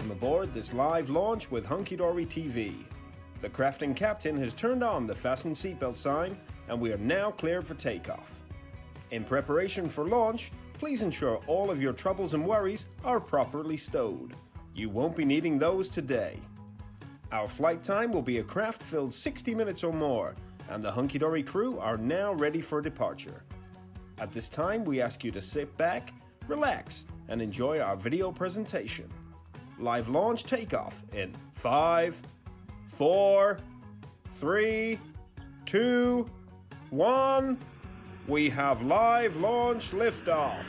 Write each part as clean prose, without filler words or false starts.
Welcome aboard this live launch with Hunky Dory TV. The crafting captain has turned on the fasten seatbelt sign and we are now cleared for takeoff. In preparation for launch, please ensure all of your troubles and worries are properly stowed. You won't be needing those today. Our flight time will be a craft-filled 60 minutes or more, and the Hunky Dory crew are now ready for departure. At this time, we ask you to sit back, relax, and enjoy our video presentation. Live launch takeoff in 5, 4, 3, 2, 1. We have live launch liftoff.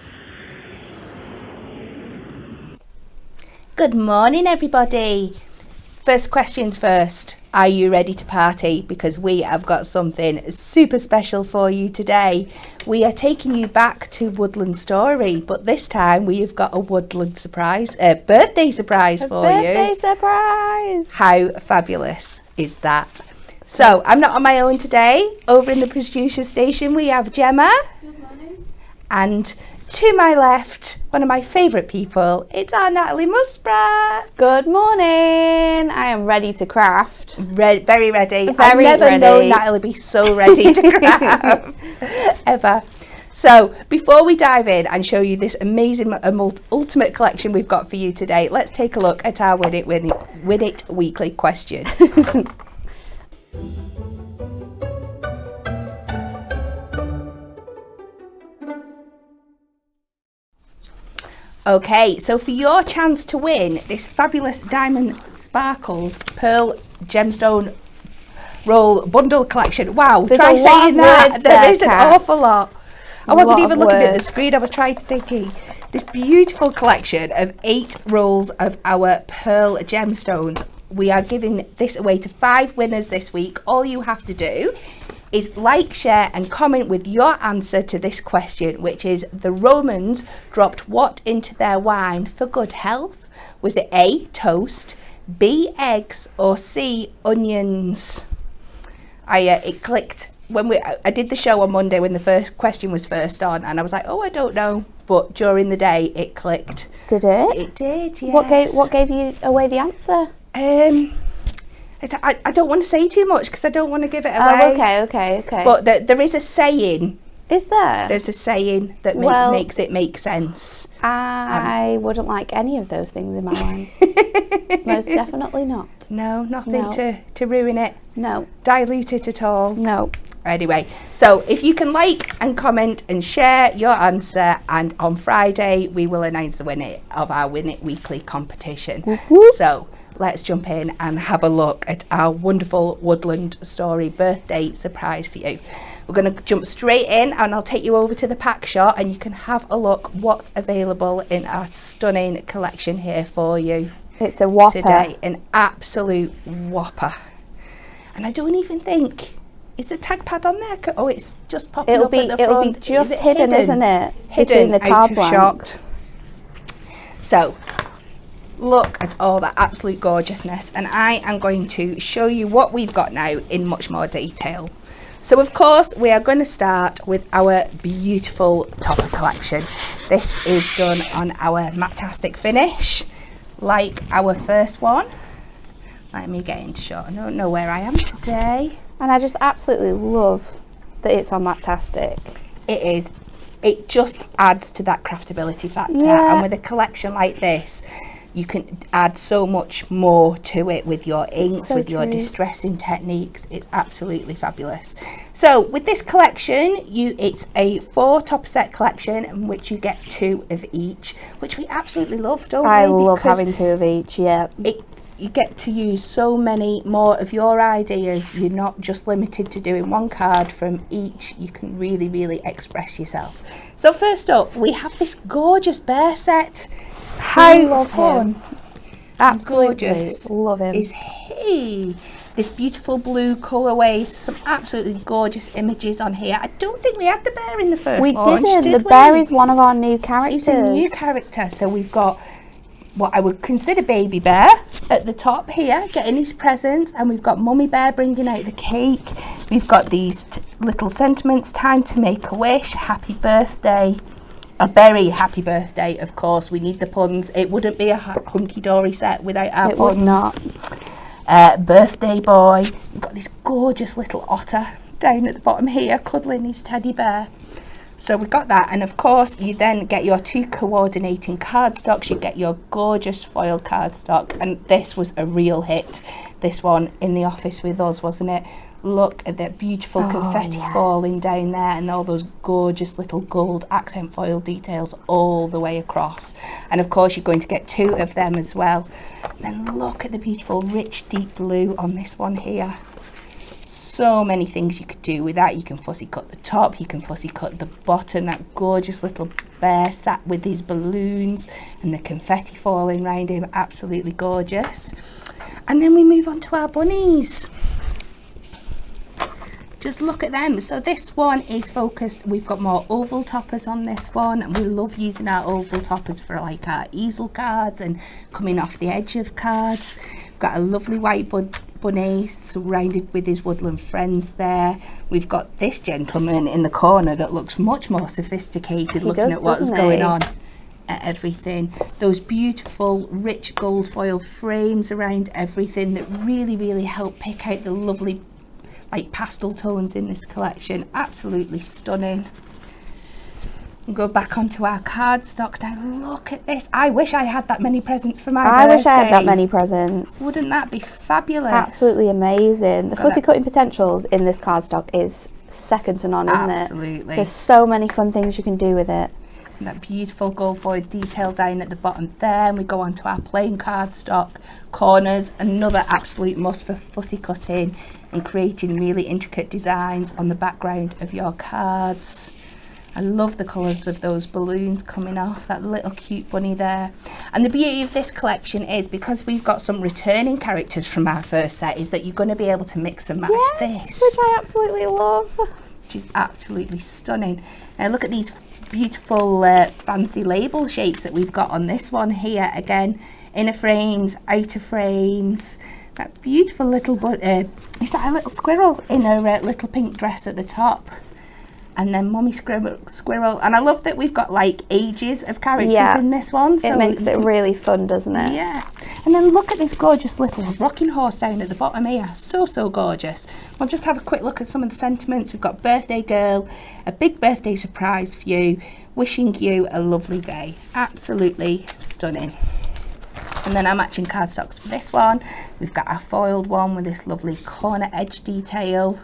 Good morning, everybody. First questions first. Are you ready to party? Because we have got something super special for you today. We are taking you back to Woodland Story, but this time we have got a Woodland surprise, a birthday surprise for you. Birthday surprise! How fabulous is that? So I'm not on my own today. Over in the producer station we have Gemma. Good morning. And to my left, one of my favourite people, it's our Natalie Musprat. Good morning. I am ready to craft. Very ready. I've Very never ready. known Natalie be so ready to craft ever. So before we dive in and show you this amazing ultimate collection we've got for you today, let's take a look at our Win It weekly question. Okay, so for your chance to win this fabulous Diamond Sparkles Pearl Gemstone Roll Bundle Collection. Wow, There's try a lot saying of that. words There there, is an Kat. awful lot. I wasn't Lot even of looking at the words. screen, I was trying to think. This beautiful collection of 8 rolls of our Pearl Gemstones. We are giving this away to 5 winners this week. All you have to do is like, share and comment with your answer to this question, which is: the Romans dropped what into their wine for good health? Was it A, toast, B, eggs, or C, onions? It clicked when I did the show on Monday when the first question was first on, and I was like, oh, I don't know, but during the day it clicked. Did it? It did, yes. What gave you away the answer? I don't want to say too much because I don't want to give it away. Oh, okay. But there is a saying. Is there? There's a saying that makes it make sense. I wouldn't like any of those things in my wine. Most definitely not. No, nothing No. to ruin it. No. Dilute it at all. No. Anyway, so if you can like and comment and share your answer, and on Friday we will announce the winner of our Win It Weekly competition. Woo-hoo. So let's jump in and have a look at our wonderful Woodland Story birthday surprise for you. We're going to jump straight in and I'll take you over to the pack shot and you can have a look what's available in our stunning collection here for you. It's a whopper. Today, an absolute whopper. And I don't even think, is the tag pad on there? Oh, it's just popping up at the front. It'll be just hidden, isn't it? Hidden Between the out card of blanks. shot. So, look at all that absolute gorgeousness, and I am going to show you what we've got now in much more detail. So of course we are going to start with our beautiful topper collection. This is done on our Mattastic finish, like our first one. Let me get into shot. I don't know where I am today. And I just absolutely love that it's on Mattastic. It is. It just adds to that craftability factor. Yeah. And with a collection like this, you can add so much more to it with your inks, So with your true. distressing techniques. It's absolutely fabulous. So with this collection, it's a 4 top set collection in which you get 2 of each, which we absolutely love, don't we? I love Because having 2 of each, yeah. you get to use so many more of your ideas. You're not just limited to doing 1 card from each. You can really, really express yourself. So first up, we have this gorgeous bear set. How love fun. him. Absolutely Gorgeous love him. is he. This beautiful blue colourways, some absolutely gorgeous images on here. I don't think we had the bear in the first We launch, didn't. did The we? bear is one of our new characters. He's a new character. So we've got what I would consider baby bear at the top here, getting his presents, and we've got mummy bear bringing out the cake. We've got these little sentiments: time to make a wish, happy birthday, A very happy birthday, of course. We need the puns. It wouldn't be a hunky-dory set without our puns. It would not. Birthday boy. We've got this gorgeous little otter down at the bottom here, cuddling his teddy bear. So we've got that, and of course you then get your 2 coordinating cardstocks. You get your gorgeous foiled cardstock, and this was a real hit, this one in the office with us, wasn't it? Look at that beautiful confetti falling down there, and all those gorgeous little gold accent foil details all the way across. And of course you're going to get 2 of them as well. And then look at the beautiful rich deep blue on this one here. So many things you could do with that. You can fussy cut the top, you can fussy cut the bottom. That gorgeous little bear sat with these balloons and the confetti falling around him, absolutely gorgeous. And then we move on to our bunnies. Just look at them. So this one is focused, we've got more oval toppers on this one, and we love using our oval toppers for like our easel cards and coming off the edge of cards. We've got a lovely white bunny surrounded with his woodland friends there. We've got this gentleman in the corner that looks much more sophisticated, looking at what's going on at everything. Those beautiful rich gold foil frames around everything that really help pick out the lovely like pastel tones in this collection. Absolutely stunning. And go back onto our cardstocks now. Look at this. I wish I had that many presents for my birthday. I wish I had that many presents. Wouldn't that be fabulous? Absolutely amazing. The fussy cutting potentials in this cardstock is second to none, isn't it? Absolutely. There's so many fun things you can do with it. And that beautiful gold foil detail down at the bottom there, and we go on to our plain cardstock corners. Another absolute must for fussy cutting and creating really intricate designs on the background of your cards. I love the colours of those balloons coming off, that little cute bunny there. And the beauty of this collection is, because we've got some returning characters from our first set, is that you're going to be able to mix and match this. Which I absolutely love. Which is absolutely stunning. Now look at these beautiful fancy label shapes that we've got on this one here. Again, inner frames, outer frames. That beautiful little, is that a little squirrel in her little pink dress at the top? And then Mummy Squirrel. And I love that we've got like ages of characters in this one. So it makes it really fun, doesn't it? Yeah. And then look at this gorgeous little rocking horse down at the bottom here. So gorgeous. We'll just have a quick look at some of the sentiments. We've got birthday girl, a big birthday surprise for you, wishing you a lovely day. Absolutely stunning. And then our matching cardstocks for this one. We've got our foiled one with this lovely corner edge detail.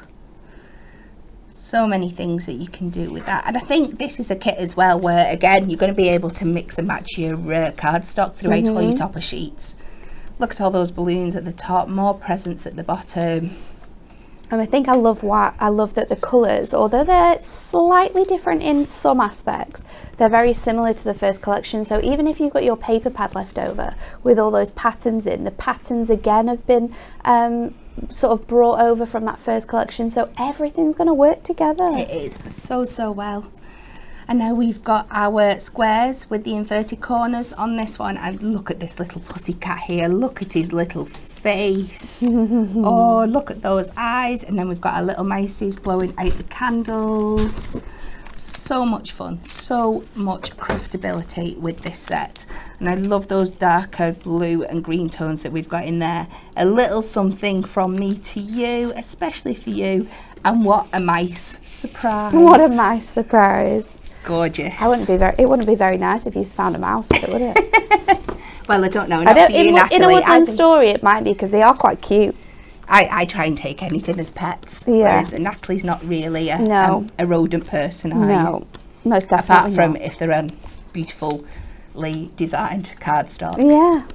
So many things that you can do with that. And I think this is a kit as well where, again, you're going to be able to mix and match your cardstock throughout all your topper sheets. Look at all those balloons at the top, more presents at the bottom. And I think I love that the colours, although they're slightly different in some aspects, they're very similar to the first collection. So even if you've got your paper pad left over with all those patterns in, the patterns again have been sort of brought over from that first collection. So everything's going to work together. It is so well. And now we've got our squares with the inverted corners on this one. And look at this little pussycat here. Look at his little face. Oh, look at those eyes. And then we've got our little mouses blowing out the candles. So much fun, so much craftability with this set. And I love those darker blue and green tones that we've got in there. A little something from me to you, especially for you. And what a nice surprise. What a nice surprise. Gorgeous. It wouldn't be very nice if you found a mouse, would it? Well, I don't know. Not for you, Natalie. In a Woodland Story, it might be, because they are quite cute. I try and take anything as pets. Yeah. Whereas Natalie's not really a rodent person, are you? Most definitely. Apart from if they're on beautifully designed cardstock. Yeah.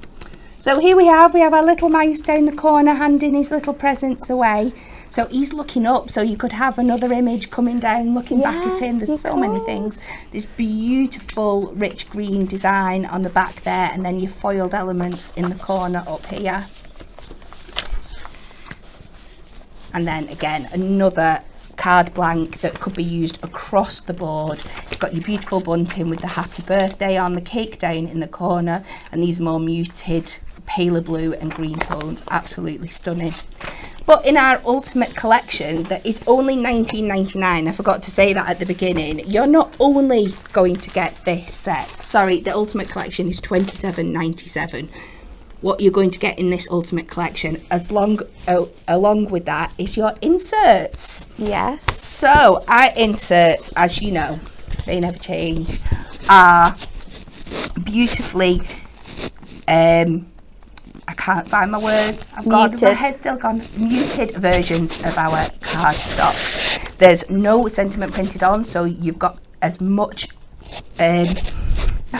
So here we have our little mouse down the corner handing his little presents away. So he's looking up, so you could have another image coming down, looking back at him. There's so many things. This beautiful rich green design on the back there, and then your foiled elements in the corner up here. And then again, another card blank that could be used across the board. You've got your beautiful bunting with the happy birthday on, the cake down in the corner, and these more muted paler blue and green tones. Absolutely stunning. But in our ultimate collection, that is only $19.99. I forgot to say that at the beginning. You're not only going to get this set. Sorry, the ultimate collection is $27.97. What you're going to get in this ultimate collection, along with that, is your inserts. Yes. So our inserts, as you know, they never change, are beautifully I can't find my words. I've got my head's still gone. Muted versions of our cardstock. There's no sentiment printed on, so you've got as much.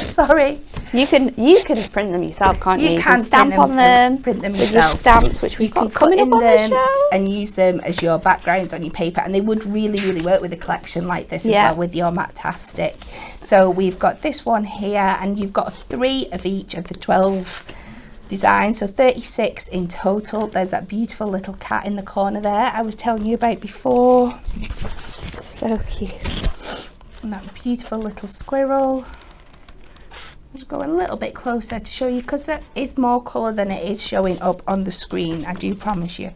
Sorry. You can print them yourself, can't you? You can stamp on them. Print them with yourself. Your stamps, which we've got coming up on the show, and use them as your backgrounds on your paper, and they would really work with a collection like this as well, with your Mattastic. So we've got this one here, and you've got 3 of each of the 12 designs, so 36 in total. There's that beautiful little cat in the corner there I was telling you about before. So cute. And that beautiful little squirrel. Just go a little bit closer to show you, because there is more colour than it is showing up on the screen, I do promise you.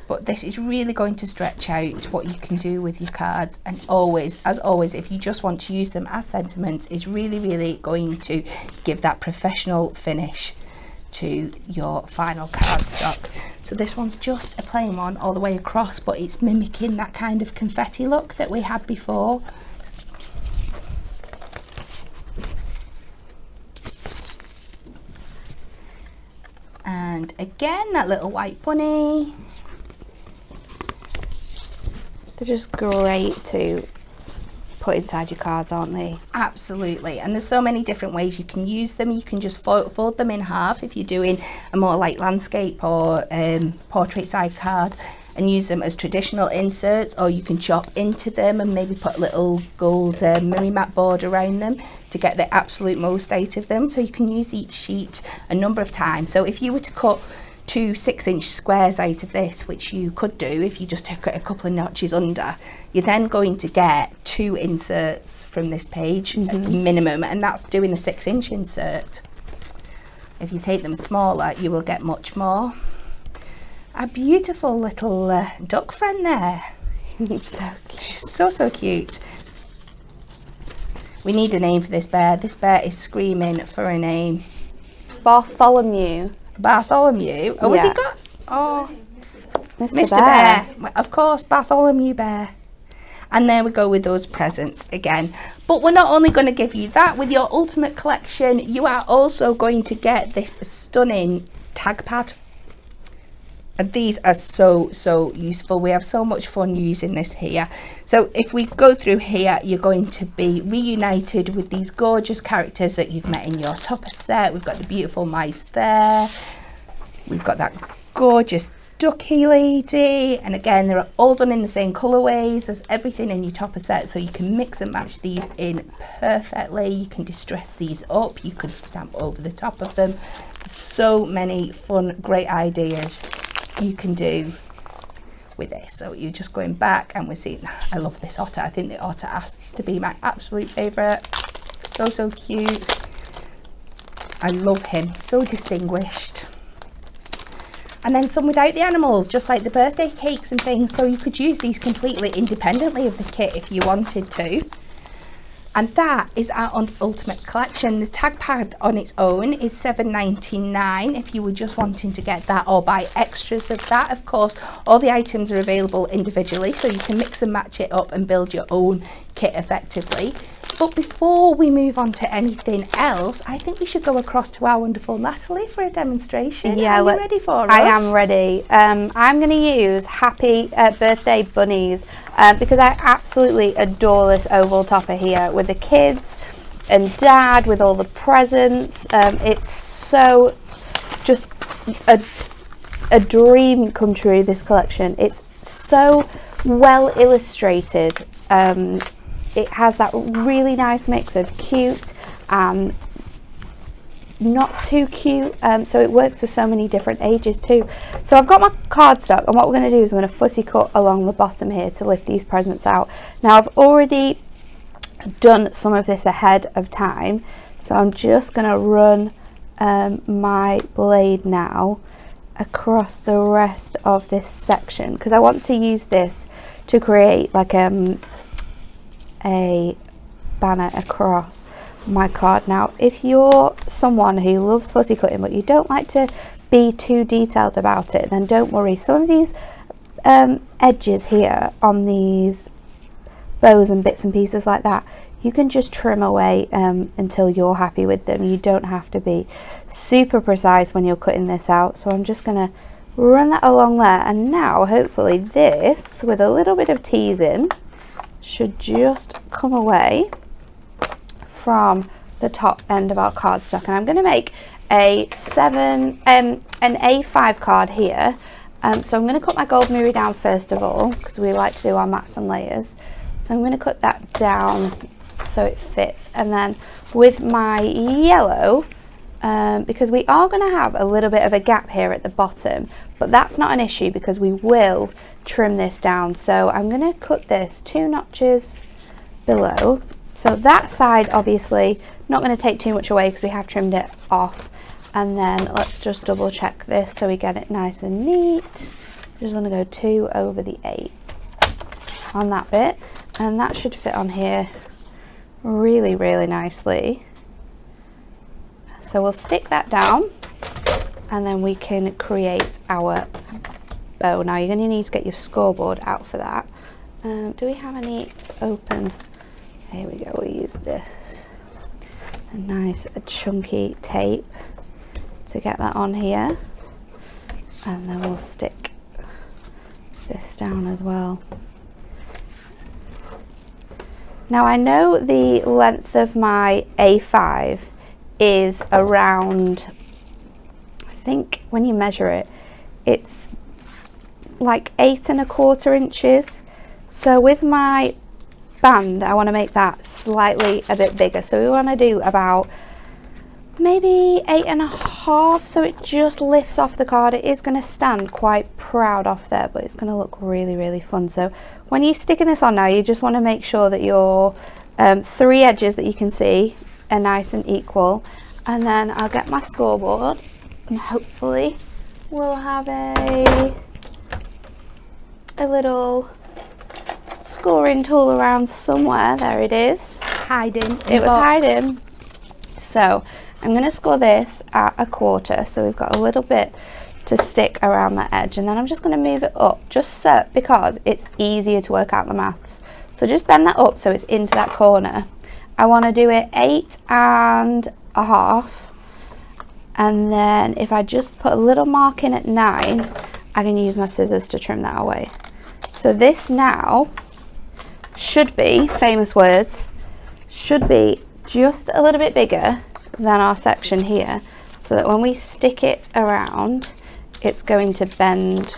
But this is really going to stretch out what you can do with your cards, and always, as always, if you just want to use them as sentiments, is really going to give that professional finish to your final cardstock. So this one's just a plain one all the way across, but it's mimicking that kind of confetti look that we had before. And again, that little white bunny. They're just great to put inside your cards, aren't they? Absolutely. And there's so many different ways you can use them. You can just fold them in half if you're doing a more like landscape or portrait side card, and use them as traditional inserts, or you can chop into them and maybe put a little gold mirror mat board around them to get the absolute most out of them. So you can use each sheet a number of times. So if you were to cut 2 6-inch squares out of this, which you could do if you just took it a couple of notches under, you're then going to get 2 inserts from this page at minimum, and that's doing a 6-inch insert. If you take them smaller, you will get much more. A beautiful little duck friend there. It's so cute. She's so cute. We need a name for this bear. This bear is screaming for a name. Bartholomew. Bartholomew? Oh, Yeah. has he got? Oh, Mr. Bear. Of course, Bartholomew Bear. And there we go with those presents again. But we're not only going to give you that. With your ultimate collection, you are also going to get this stunning tag pad. And these are so useful. We have so much fun using this here. So if we go through here, you're going to be reunited with these gorgeous characters that you've met in your topper set. We've got the beautiful mice there. We've got that gorgeous ducky lady, and again they're all done in the same colorways as everything in your topper set, so you can mix and match these in perfectly. You can distress these up, you could stamp over the top of them. So many fun, great ideas you can do with this. So you're just going back, and we're seeing, I love this otter. I think the otter asks to be my absolute favorite. So cute. I love him, so distinguished. And then some without the animals, just like the birthday cakes and things. So you could use these completely independently of the kit if you wanted to. And that is our ultimate collection. The tag pad on its own is $7.99 if you were just wanting to get that or buy extras of that. Of course, all the items are available individually, so you can mix and match it up and build your own kit effectively. But before we move on to anything else, I think we should go across to our wonderful Natalie for a demonstration. Yeah, are you ready for us? I am ready. I'm going to use Happy Birthday Bunnies because I absolutely adore this oval topper here with the kids and Dad with all the presents. It's so just a dream come true, this collection. It's so well illustrated. It has that really nice mix of cute and not too cute, so it works for so many different ages too. So I've got my cardstock, and what we're going to do is we're going to fussy cut along the bottom here to lift these presents out. Now I've already done some of this ahead of time, so I'm just going to run my blade now across the rest of this section, because I want to use this to create like a banner across my card. Now if you're someone who loves fussy cutting but you don't like to be too detailed about it, then don't worry. Some of these edges here on these bows and bits and pieces like that, you can just trim away until you're happy with them. You don't have to be super precise when you're cutting this out. So I'm just going to run that along there, and now hopefully this, with a little bit of teasing, should just come away from the top end of our cardstock. And I'm going to make an A5 card here. So I'm going to cut my gold mirror down first of all, because we like to do our mats and layers. So I'm going to cut that down so it fits, and then with my yellow, because we are going to have a little bit of a gap here at the bottom, but that's not an issue because we will trim this down. So I'm going to cut this 2 notches below. So that side obviously not going to take too much away because we have trimmed it off. And then let's just double check this so we get it nice and neat. Just want to go 2 over the 8 on that bit, and that should fit on here really, really nicely. So we'll stick that down and then we can create our bow. Now you're going to need to get your scoreboard out for that. Do we have any open? Here we go, we'll use this. A nice chunky tape to get that on here. And then we'll stick this down as well. Now I know the length of my A5 is around, I think when you measure it, it's like 8 1/4 inches. So with my band, I want to make that slightly a bit bigger. So we want to do about maybe 8 1/2, so it just lifts off the card. It is going to stand quite proud off there, but it's going to look really, really fun. So when you're sticking this on now, you just want to make sure that your 3 edges that you can see are nice and equal. And then I'll get my scoreboard, and hopefully we'll have a little scoring tool around somewhere. There it is. Hiding. It was hiding. So I'm going to score this at 1/4, so we've got a little bit to stick around that edge, and then I'm just going to move it up just so, because it's easier to work out the maths. So just bend that up so it's into that corner. I want to do it 8 1/2, and then if I just put a little mark in at 9, I can use my scissors to trim that away. So this now should be, famous words, should be just a little bit bigger than our section here, so that when we stick it around, it's going to bend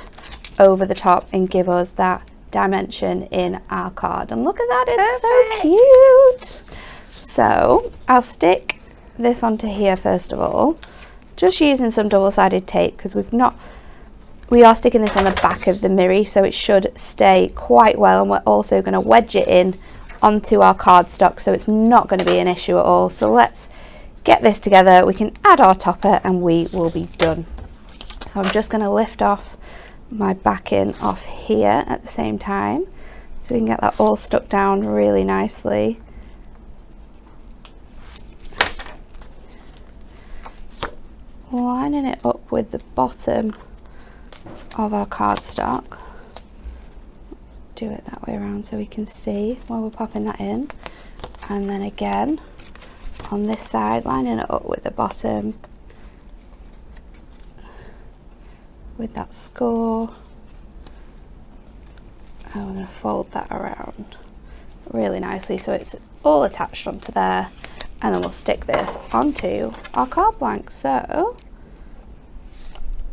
over the top and give us that dimension in our card. And look at that, it's so cute. So I'll stick this onto here first of all, just using some double-sided tape, because we are sticking this on the back of the mirror, so it should stay quite well. And we're also going to wedge it in onto our cardstock, so it's not going to be an issue at all. So let's get this together. We can add our topper and we will be done. So I'm just going to lift off my backing off here at the same time, so we can get that all stuck down really nicely. Lining it up with the bottom of our cardstock. Let's do it that way around so we can see while we're popping that in. And then again on this side, lining it up with the bottom with that score. I'm going to fold that around really nicely so it's all attached onto there, and then we'll stick this onto our card blank. So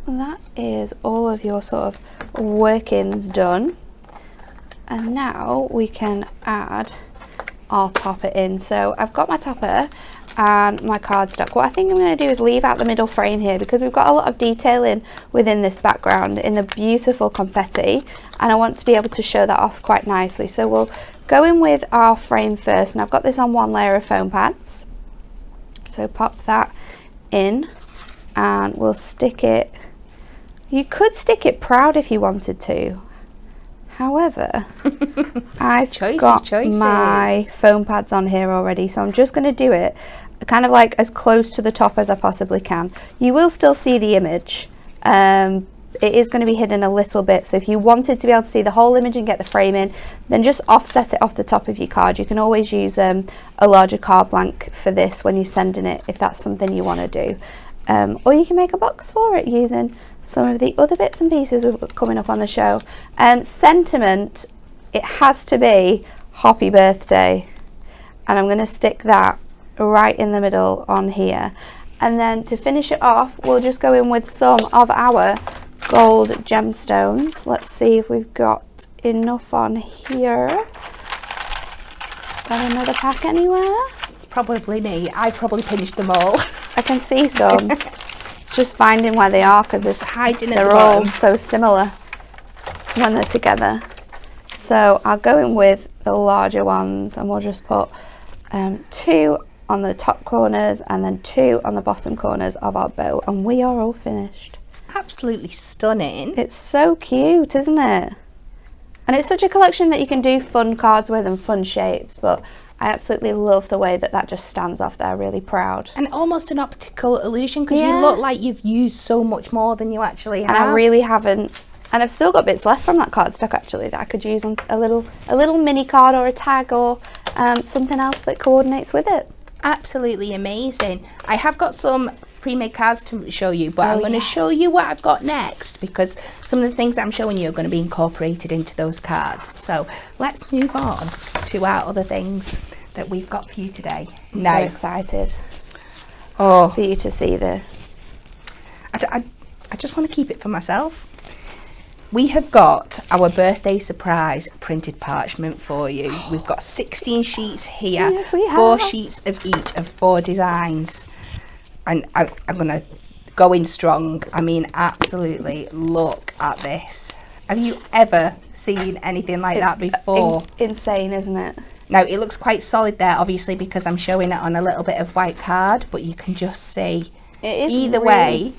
that is all of your sort of workings done, and now we can add our topper in. So I've got my topper and my cardstock. What I think I'm going to do is leave out the middle frame here, because we've got a lot of detailing within this background in the beautiful confetti, and I want to be able to show that off quite nicely. So we'll go in with our frame first, and I've got this on 1 layer of foam pads. So pop that in and we'll stick it You could stick it proud if you wanted to. However, I've got my foam pads on here already, so I'm just going to do it kind of like as close to the top as I possibly can. You will still see the image. It is going to be hidden a little bit, so if you wanted to be able to see the whole image and get the frame in, then just offset it off the top of your card. You can always use a larger card blank for this when you're sending it, if that's something you want to do. Or you can make a box for it using some of the other bits and pieces we've got coming up on the show. Sentiment, it has to be happy birthday, and I'm going to stick that right in the middle on here. And then to finish it off, we'll just go in with some of our gold gemstones. Let's see if we've got enough on here. Got another pack anywhere? It's probably me. I probably finished them all. I can see some. It's just finding where they are, because they're all so similar when they're together. So I'll go in with the larger ones, and we'll just put 2 on the top corners and then 2 on the bottom corners of our bow, and we are all finished. Absolutely stunning. It's so cute, isn't it? And it's such a collection that you can do fun cards with and fun shapes, but I absolutely love the way that just stands off there, really proud. And almost an optical illusion, because you look like you've used so much more than you actually have. And I really haven't. And I've still got bits left from that cardstock actually that I could use on a little mini card or a tag or something else that coordinates with it. Absolutely amazing. I have got some pre-made cards to show you, but I'm going to show you what I've got next, because some of the things that I'm showing you are going to be incorporated into those cards. So let's move on to our other things that we've got for you today. I'm so excited for you to see this. I just want to keep it for myself. We have got our birthday surprise printed parchment for you. We've got 16 sheets here, yes, we have. 4 sheets of each of 4 designs. And I'm going to go in strong. I mean, absolutely, look at this. Have you ever seen anything like that before? Insane, isn't it? Now, it looks quite solid there, obviously, because I'm showing it on a little bit of white card, but you can just see either way,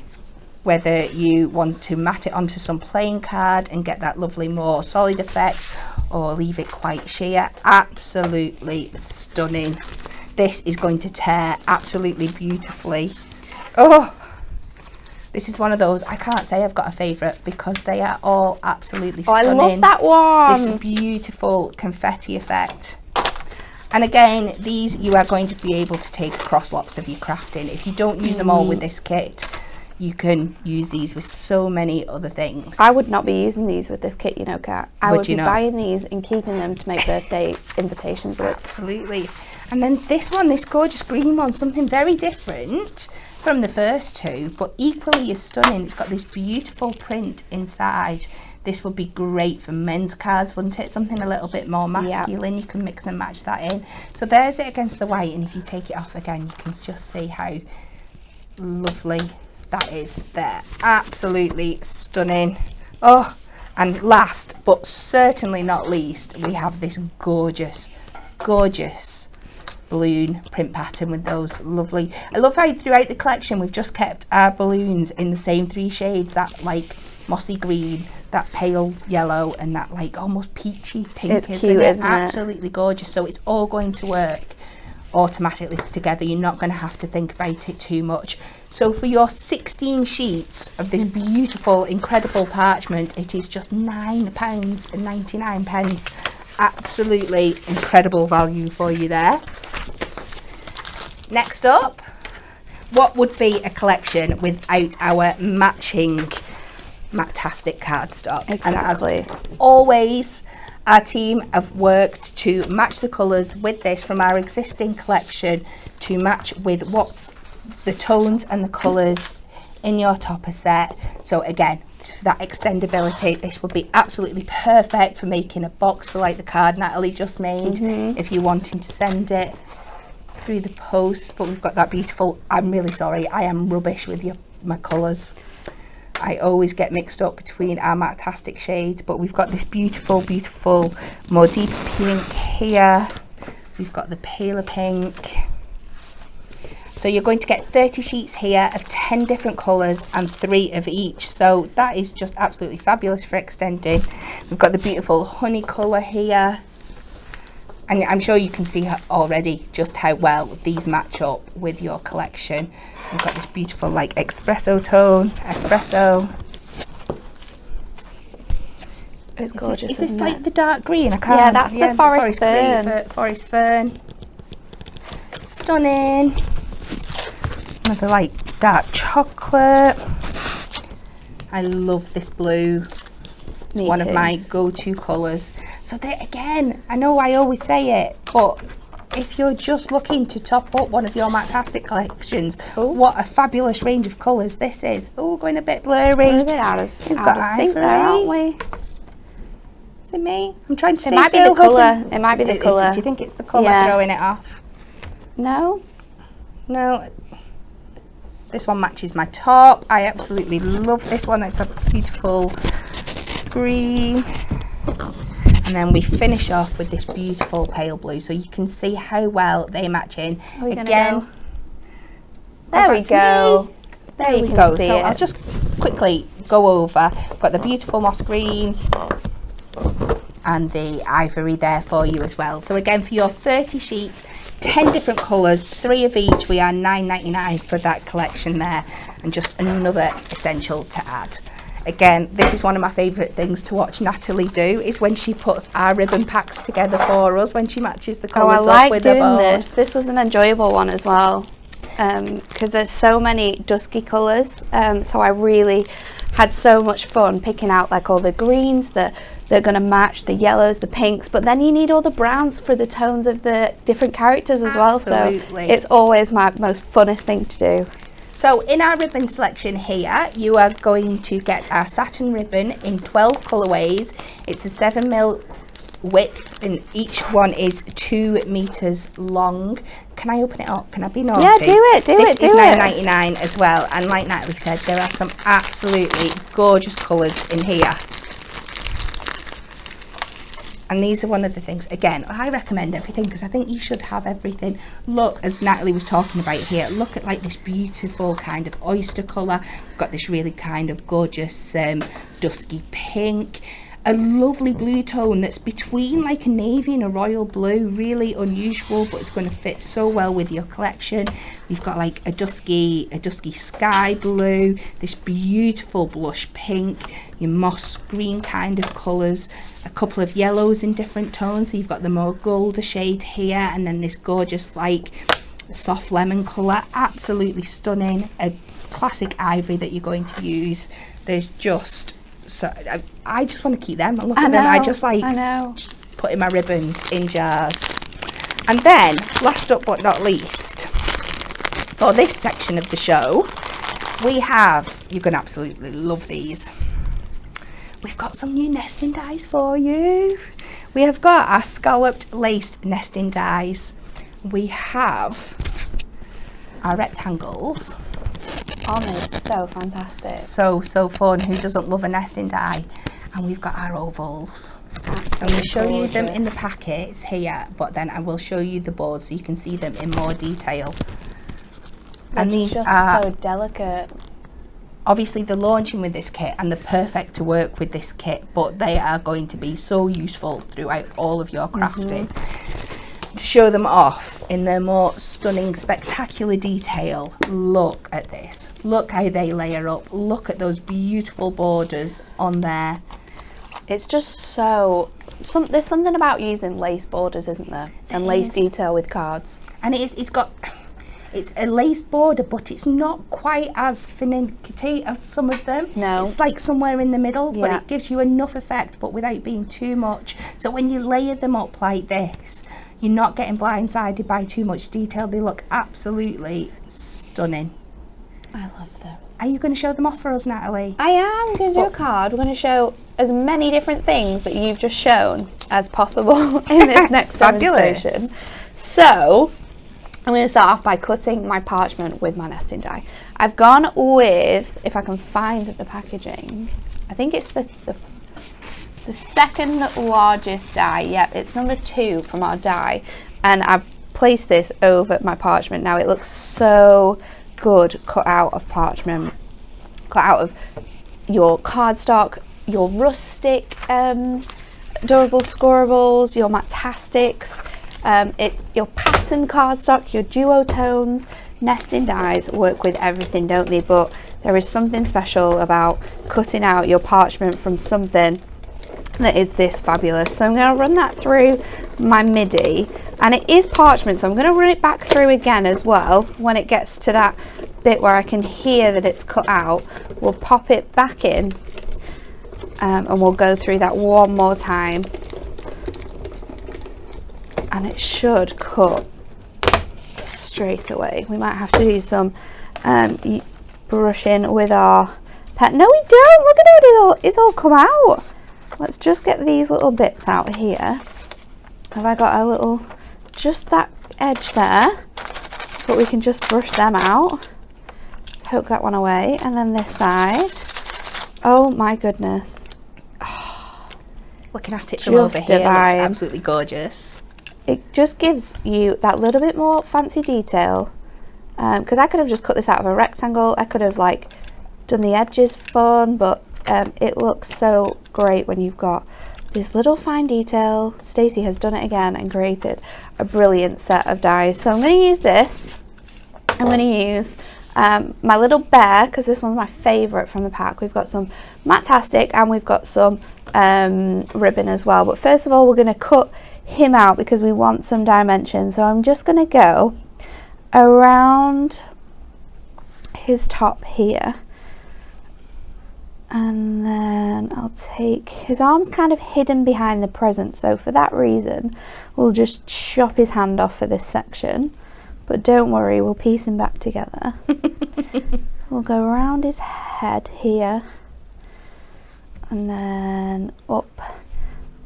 whether you want to mat it onto some plain card and get that lovely more solid effect, or leave it quite sheer. Absolutely stunning. This is going to tear absolutely beautifully. Oh, this is one of those, I can't say I've got a favourite, because they are all absolutely stunning. I love that one. This beautiful confetti effect. And again, these you are going to be able to take across lots of your crafting. If you don't use them all with this kit, you can use these with so many other things. I would not be using these with this kit, you know, Kat. I would be buying these and keeping them to make birthday invitations with. Absolutely. And then this one, this gorgeous green one, something very different from the first 2, but equally as stunning. It's got this beautiful print inside. This would be great for men's cards, wouldn't it? Something a little bit more masculine. You can mix and match that in. So there's it against the white, and if you take it off again, you can just see how lovely that is there. Absolutely stunning. Oh, and last but certainly not least, we have this gorgeous balloon print pattern with those lovely, I love how throughout the collection we've just kept our balloons in the same 3 shades, that like mossy green, that pale yellow, and that like almost peachy pink. It's cute, isn't it? Absolutely gorgeous. So it's all going to work automatically together. You're not going to have to think about it too much. So for your 16 sheets of this beautiful, incredible parchment, it is just £9.99. Absolutely incredible value for you there. Next up, what would be a collection without our matching Mattastic cardstock? Exactly. And as always, our team have worked to match the colours with this from our existing collection to match with what's the tones and the colours in your topper set. So again, for that extendability, this would be absolutely perfect for making a box for like the card Natalie just made, if you're wanting to send it through the post. But we've got that beautiful, I'm really sorry, I am rubbish with my colours. I always get mixed up between our Mattastic shades, but we've got this beautiful more deep pink here. We've got the paler pink. So you're going to get 30 sheets here of 10 different colours and 3 of each. So that is just absolutely fabulous for extending. We've got the beautiful honey colour here. And I'm sure you can see already just how well these match up with your collection. We've got this beautiful like espresso tone, espresso. It's gorgeous. Is this like the dark green? I can't Yeah, remember. that's the forest fern. Green, forest fern. Stunning. Another like dark chocolate. I love this blue. It's Me one too. of my go-to colours. So there again, I know I always say it, but if you're just looking to top up one of your Mattastic collections, what a fabulous range of colours this is. Oh, going a bit blurry. We're a bit out of sync there, aren't we? Is it me? I'm trying to stay It might be still, the colour. hoping- It might be the Is it- colour. Do you think it's the colour Yeah. throwing it off? No? No. This one matches my top. I absolutely love this one. It's a beautiful green. And then we finish off with this beautiful pale blue. So you can see how well they match in. Are we gonna Again, go? There we go. There you we can go. see So it. I'll just quickly go over. I've got the beautiful moss green and the ivory there for you as well. So again, for your 30 sheets, 10 different colours, 3 of each, we are $9.99 for that collection there, and just another essential to add. Again, this is one of my favourite things to watch Natalie do, is when she puts our ribbon packs together for us, when she matches the colours I up like with the doing board. this. This was an enjoyable one as well, because there's so many dusky colours. So I really had so much fun picking out like all the greens that they're going to match, the yellows, the pinks, but then you need all the browns for the tones of the different characters as well. So Absolutely. it's always my most funnest thing to do. So in our ribbon selection here, you are going to get our satin ribbon in 12 colourways. It's a 7mm width and each one is 2 metres long. Can I open it up? Can I be naughty? Yeah, do it, do this it, do is it. $9.99 as well, and like Natalie said, there are some absolutely gorgeous colours in here. And these are one of the things, again, I recommend everything because I think you should have everything. Look, as Natalie was talking about here, look at like this beautiful kind of oyster colour. We've got this really kind of gorgeous dusky pink. A lovely blue tone that's between like a navy and a royal blue, really unusual, but it's going to fit so well with your collection. We've got like a dusky sky blue, this beautiful blush pink, your moss green kind of colours, a couple of yellows in different tones. So you've got the more golder shade here, and then this gorgeous like soft lemon colour, absolutely stunning. A classic ivory that you're going to use. There's just so I just want to keep them. Look at them. I just like just putting my ribbons in jars. And then, last up but not least, for this section of the show, we have, you're going to absolutely love these. We've got some new nesting dies for you. We have got our scalloped laced nesting dies. We have our rectangles. Oh, it's so fantastic. So fun. Who doesn't love a nesting die? And we've got our ovals. I'm going to show you them in the packets here, but then I will show you the board so you can see them in more detail. And these just are so delicate. obviously they're launching with this kit and they're perfect to work with this kit, but they are going to be so useful throughout all of your crafting. To show them off in their more stunning, spectacular detail, look at this. Look how they layer up. Look at those beautiful borders on there. It's just so... there's something about using lace borders, isn't there? And lace detail with cards. And it's a lace border, but it's not quite as finicky as some of them. No. It's like somewhere in the middle, but Yeah. it gives you enough effect, but without being too much. So when you layer them up like this, you're not getting blindsided by too much detail. They look absolutely stunning. I love them. Are you going to show them off for us, Natalie? I am going to do a card. We're going to show as many different things that you've just shown as possible in this next Fabulous. demonstration. So, I'm going to start off by cutting my parchment with my nesting die. I've gone with, if I can find the packaging, I think it's the second largest die. Yep, it's number 2 from our die. And I've place this over my parchment. Now it looks so good cut out of parchment, cut out of your cardstock, your rustic durable scorables, your Mattastics, your pattern cardstock, your duotones. Nesting dies work with everything, don't they? But there is something special about cutting out your parchment from something that is this fabulous. So I'm going to run that through my MIDI, and it is parchment, so I'm going to run it back through again as well. When it gets to that bit where I can hear that it's cut out, we'll pop it back in, and we'll go through that one more time, and it should cut straight away. We might have to do some brushing with our pen. No, we don't. Look at it. It's all come out. Let's just get these little bits out here. Have I got a little, just that edge there, but we can just brush them out. Poke that one away, and then this side. Oh my goodness. Looking at it from over here, it looks absolutely gorgeous. It just gives you that little bit more fancy detail, because I could have just cut this out of a rectangle. I could have like done the edges fun, but it looks so great when you've got this little fine detail. Stacey has done it again and created a brilliant set of dies. So I'm going to use this. I'm going to use my little bear, because this one's my favourite from the pack. We've got some Mattastic and we've got some ribbon as well. But first of all, we're going to cut him out because we want some dimension. So I'm just going to go around his top here, and then I'll take his arms kind of hidden behind the present, so for that reason we'll just chop his hand off for this section, but don't worry, we'll piece him back together. We'll go around his head here, and then up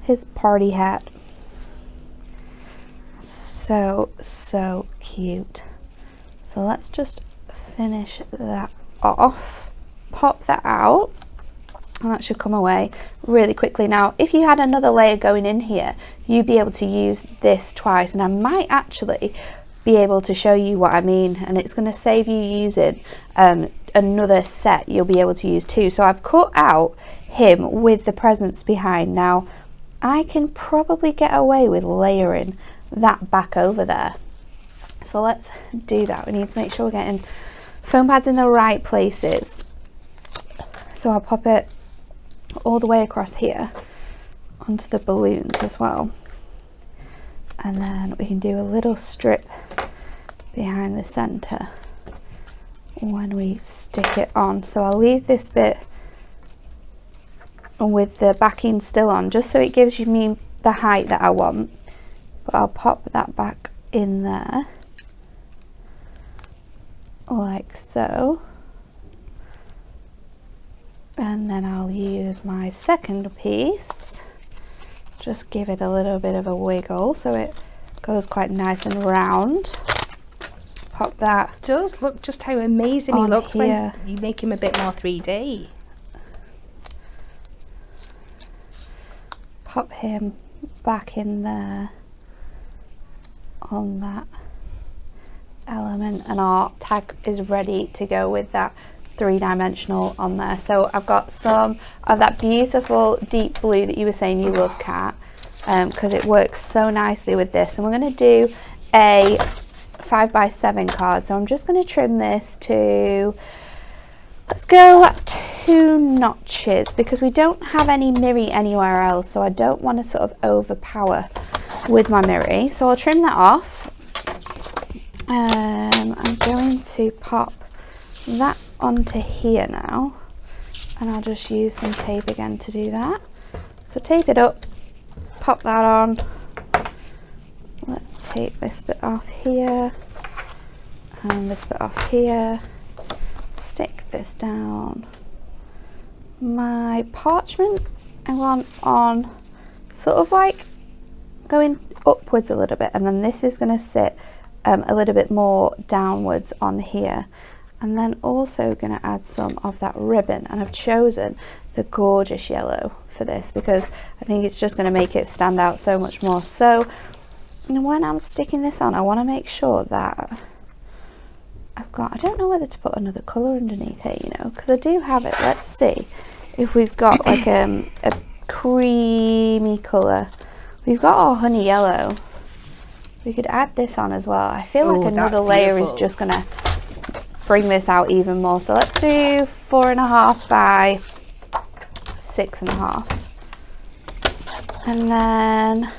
his party hat. So cute. So let's just finish that off, pop that out, and that should come away really quickly. Now if you had another layer going in here, you'd be able to use this twice, and I might actually be able to show you what I mean, and it's going to save you using another set you'll be able to use too. So I've cut out him with the presents behind. Now I can probably get away with layering that back over there, so let's do that. We need to make sure we're getting foam pads in the right places. So I'll pop it all the way across here onto the balloons as well, and then we can do a little strip behind the center when we stick it on. So I'll leave this bit with the backing still on, just so it gives me the height that I want, but I'll pop that back in there like so. And then I'll use my second piece, just give it a little bit of a wiggle so it goes quite nice and round. Pop that. It does look just how amazing he looks here when you make him a bit more 3D. Pop him back in there on that element, and our tag is ready to go with that three-dimensional on there. So I've got some of that beautiful deep blue that you were saying you love, Kat, because it works so nicely with this. And we're going to do a 5x7 card, so I'm just going to trim this to, let's go 2 notches, because we don't have any mirri anywhere else, so I don't want to sort of overpower with my mirri. So I'll trim that off. I'm going to pop that onto here now, and I'll just use some tape again to do that. So tape it up, pop that on. Let's take this bit off here and this bit off here, stick this down. My parchment I want on sort of like going upwards a little bit, and then this is going to sit a little bit more downwards on here. And then also going to add some of that ribbon, and I've chosen the gorgeous yellow for this because I think it's just going to make it stand out so much more. So And when I'm sticking this on, I want to make sure that I've got, I don't know whether to put another colour underneath here, you know, because I do have it. Let's see if we've got like a creamy colour. We've got our honey yellow. We could add this on as well. I feel like another layer is just going to bring this out even more. So let's do 4.5 by 6.5. And then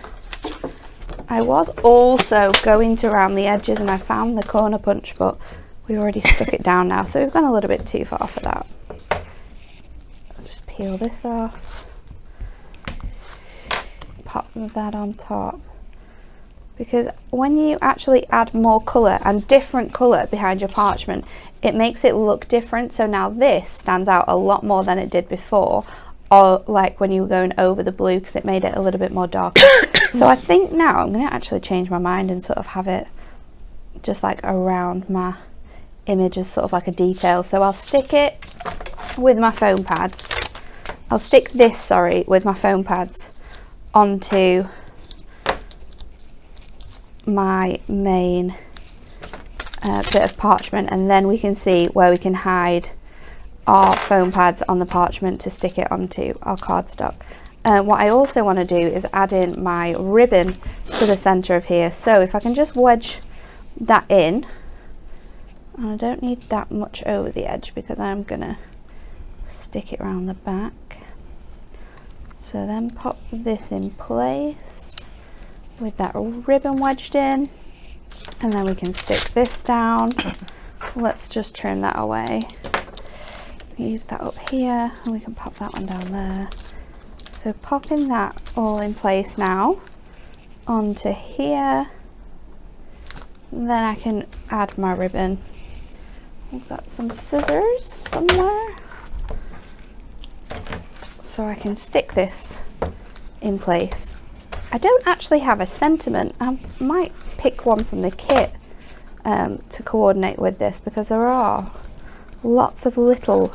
I was also going to round the edges and I found the corner punch, but we already stuck it down now, so we've gone a little bit too far for that. I'll just peel this off, pop that on top, because when you actually add more colour and different colour behind your parchment, it makes it look different. So now this stands out a lot more than it did before, or like when you were going over the blue, because it made it a little bit more dark. So I think now I'm going to actually change my mind and sort of have it just like around my image as sort of like a detail. So I'll stick it with my foam pads. I'll stick this, sorry, with my foam pads onto my main bit of parchment, and then we can see where we can hide our foam pads on the parchment to stick it onto our cardstock. What I also want to do is add in my ribbon to the center of here. So if I can just wedge that in, and I don't need that much over the edge because I'm gonna stick it around the back. So then pop this in place with that ribbon wedged in, and then we can stick this down. Let's just trim that away. Use that up here, and we can pop that one down there. So popping that all in place now onto here, then I can add my ribbon. I've got some scissors somewhere, so I can stick this in place. I don't actually have a sentiment. I might pick one from the kit to coordinate with this, because there are lots of little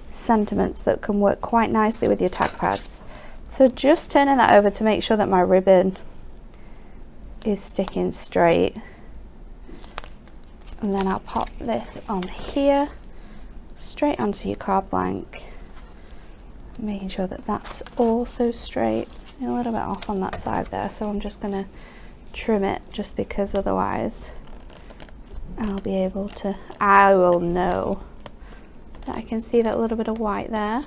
sentiments that can work quite nicely with your tack pads. So just turning that over to make sure that my ribbon is sticking straight, and then I'll pop this on here straight onto your card blank, making sure that that's also straight. A little bit off on that side there, so I'm just going to trim it, just because otherwise I'll be able to, I will know that I can see that little bit of white there.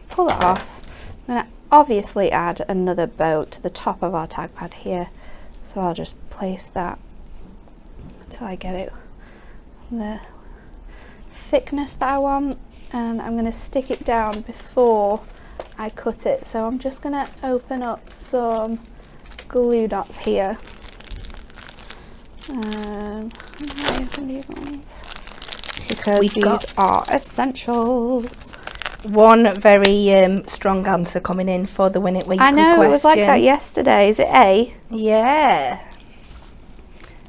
Pull it off. I'm going to obviously add another bow to the top of our tag pad here, so I'll just place that until I get it the thickness that I want, and I'm going to stick it down before I cut it. So I'm just going to open up some glue dots here. I'm going to open these ones because these are essentials. One very strong answer coming in for the Win It Weekly question. I know, it was like that yesterday. Is it A? Yeah.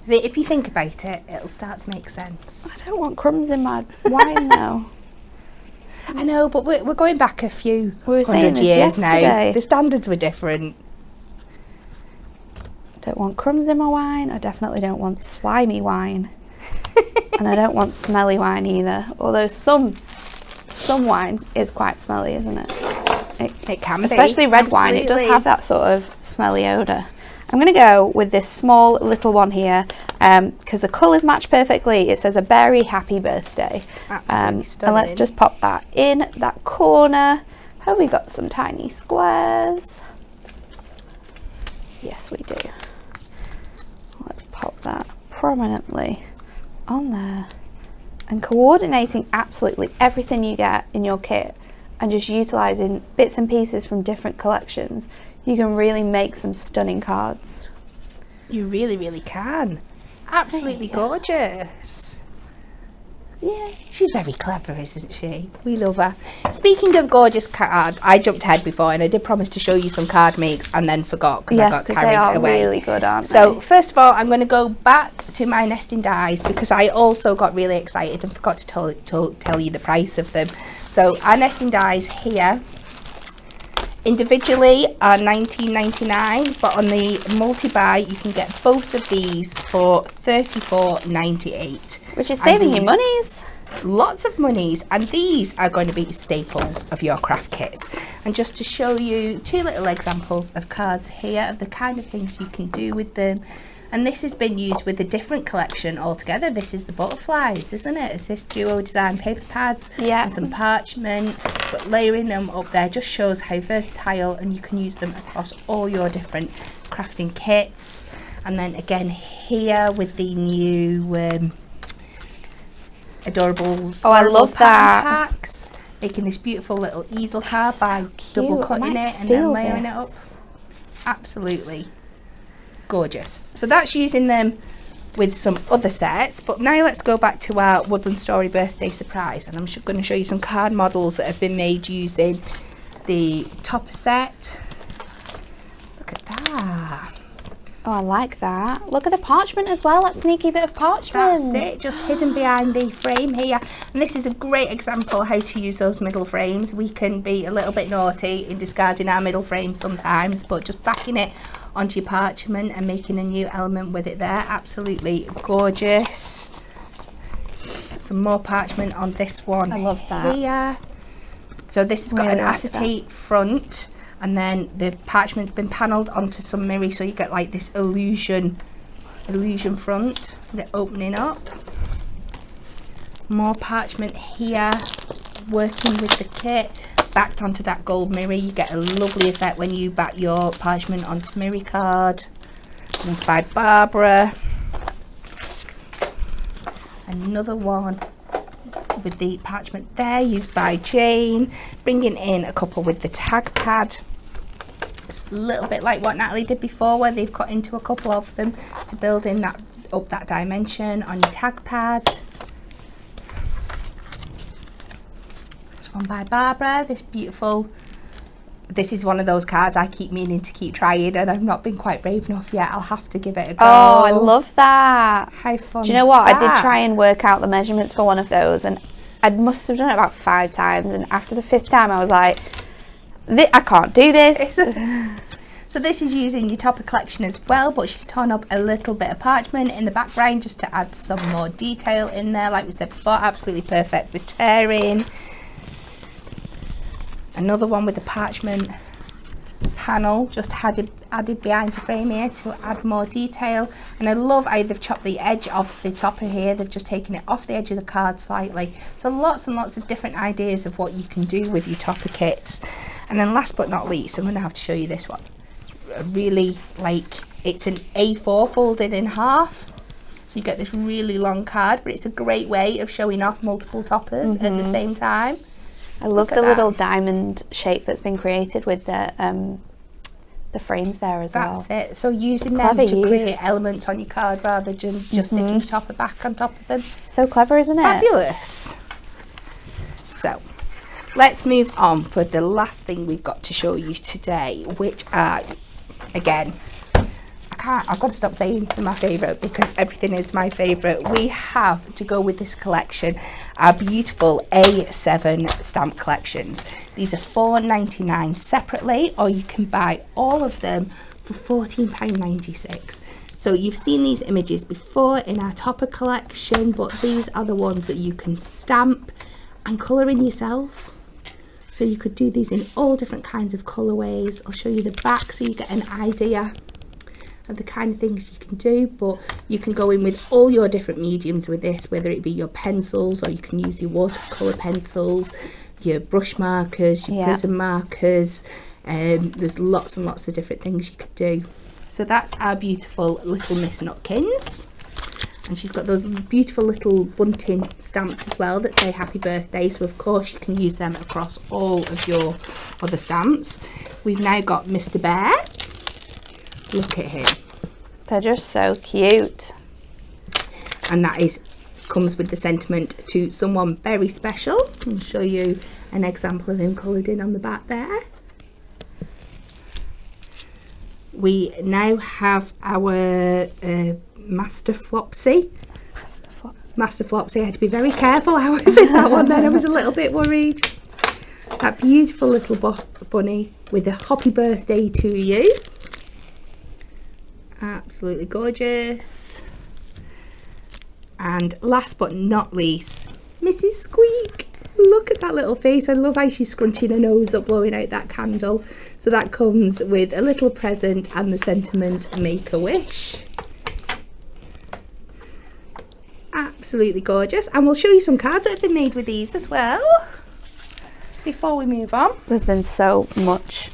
If you think about it, it'll start to make sense. I don't want crumbs in my wine now. I know, but we're going back a few We were saying hundred this years now. yesterday. The standards were different. Don't want crumbs in my wine. I definitely don't want slimy wine. And I don't want smelly wine either. Although some wine is quite smelly, isn't it? It can be. Especially red wine. It does have that sort of smelly odour. I'm going to go with this small little one here because the colours match perfectly. It says a berry happy birthday. Absolutely stunning. And let's just pop that in that corner. Have we got some tiny squares? Yes, we do. Let's pop that prominently on there. And coordinating absolutely everything you get in your kit and just utilising bits and pieces from different collections, you can really make some stunning cards. You really, really can. Absolutely gorgeous. Yeah. She's very clever, isn't she? We love her. Speaking of gorgeous cards, I jumped ahead before and I did promise to show you some card makes and then forgot because I got carried they are away. really good, aren't So they? first of all, I'm going to go back to my nesting dies because I also got really excited and forgot to tell you the price of them. So our nesting dies here individually are $19.99, but on the multi-buy you can get both of these for $34.98, which is saving you monies. Lots of monies, and these are going to be staples of your craft kits. And just to show you two little examples of cards here of the kind of things you can do with them. And this has been used with a different collection altogether. This is the butterflies, isn't it? It's this duo design paper pads and some parchment, but layering them up there just shows how versatile, and you can use them across all your different crafting kits. And then again here with the new adorable I love that packs, making this beautiful little easel card by double cutting it and then layering it up. Absolutely gorgeous. So that's using them with some other sets, but now let's go back to our Woodland Story birthday surprise, and I'm going to show you some card models that have been made using the topper set. Look at that. Oh, I like that. Look at the parchment as well, that sneaky bit of parchment. That's it, just hidden behind the frame here. And this is a great example how to use those middle frames. We can be a little bit naughty in discarding our middle frame sometimes, but just backing it onto your parchment and making a new element with it there. Absolutely gorgeous. Some more parchment on this one. I love that. Here. So this has got an acetate front, and then the parchment's been panelled onto some mirror, so you get like this illusion front with it opening up. More parchment here, working with the kit. Backed onto that gold mirror, you get a lovely effect when you back your parchment onto mirror card. And it's by Barbara. Another one with the parchment there, used by Jane. Bringing in a couple with the tag pad. It's a little bit like what Natalie did before, where they've cut into a couple of them to build in that up that dimension on your tag pad. One by Barbara, this beautiful, this is one of those cards I keep meaning to keep trying, and I've not been quite brave enough yet. I'll have to give it a go. Oh, I love that. How fun. Do you know what? I did try and work out the measurements for one of those, and I must have done it about 5 times, and after the 5th time I was like, I can't do this. So this is using your topper collection as well, but she's torn up a little bit of parchment in the background just to add some more detail in there. Like we said before, absolutely perfect for tearing. Another one with the parchment panel just added behind the frame here to add more detail. And I love how they've chopped the edge off the topper here. They've just taken it off the edge of the card slightly. So lots and lots of different ideas of what you can do with your topper kits. And then last but not least, I'm going to have to show you this one. Really, like, it's an A4 folded in half. So you get this really long card, but it's a great way of showing off multiple toppers at the same time. I love the little diamond shape that's been created with the frames there as well. That's it. So using them to create elements on your card rather than just sticking your topper back on top of them. So clever, isn't it? Fabulous. So let's move on for the last thing we've got to show you today, which are, again, I've got to stop saying they're my favourite because everything is my favourite. We have to go with this collection, our beautiful A7 stamp collections. These are $4.99 separately, or you can buy all of them for £14.96. So you've seen these images before in our topper collection, but these are the ones that you can stamp and colour in yourself. So you could do these in all different kinds of colourways. I'll show you the back so you get an idea of the kind of things you can do, but you can go in with all your different mediums with this, whether it be your pencils, or you can use your watercolour pencils, your brush markers, your prism markers. There's lots and lots of different things you could do. So that's our beautiful little Miss Nutkins, and she's got those beautiful little bunting stamps as well that say happy birthday, so of course you can use them across all of your other stamps. We've now got Mr. Bear. Look at him. They're just so cute. And that comes with the sentiment to someone very special. I'll show you an example of him coloured in on the back there. We now have our Master Flopsy. Master Flopsy. I had to be very careful how I said that one then. I was a little bit worried. That beautiful little bunny with a happy birthday to you. Absolutely gorgeous. And last but not least, Mrs. Squeak. Look at that little face. I love how she's scrunching her nose up, blowing out that candle. So that comes with a little present and the sentiment, make a wish. Absolutely gorgeous. And we'll show you some cards that have been made with these as well before we move on. There's been so much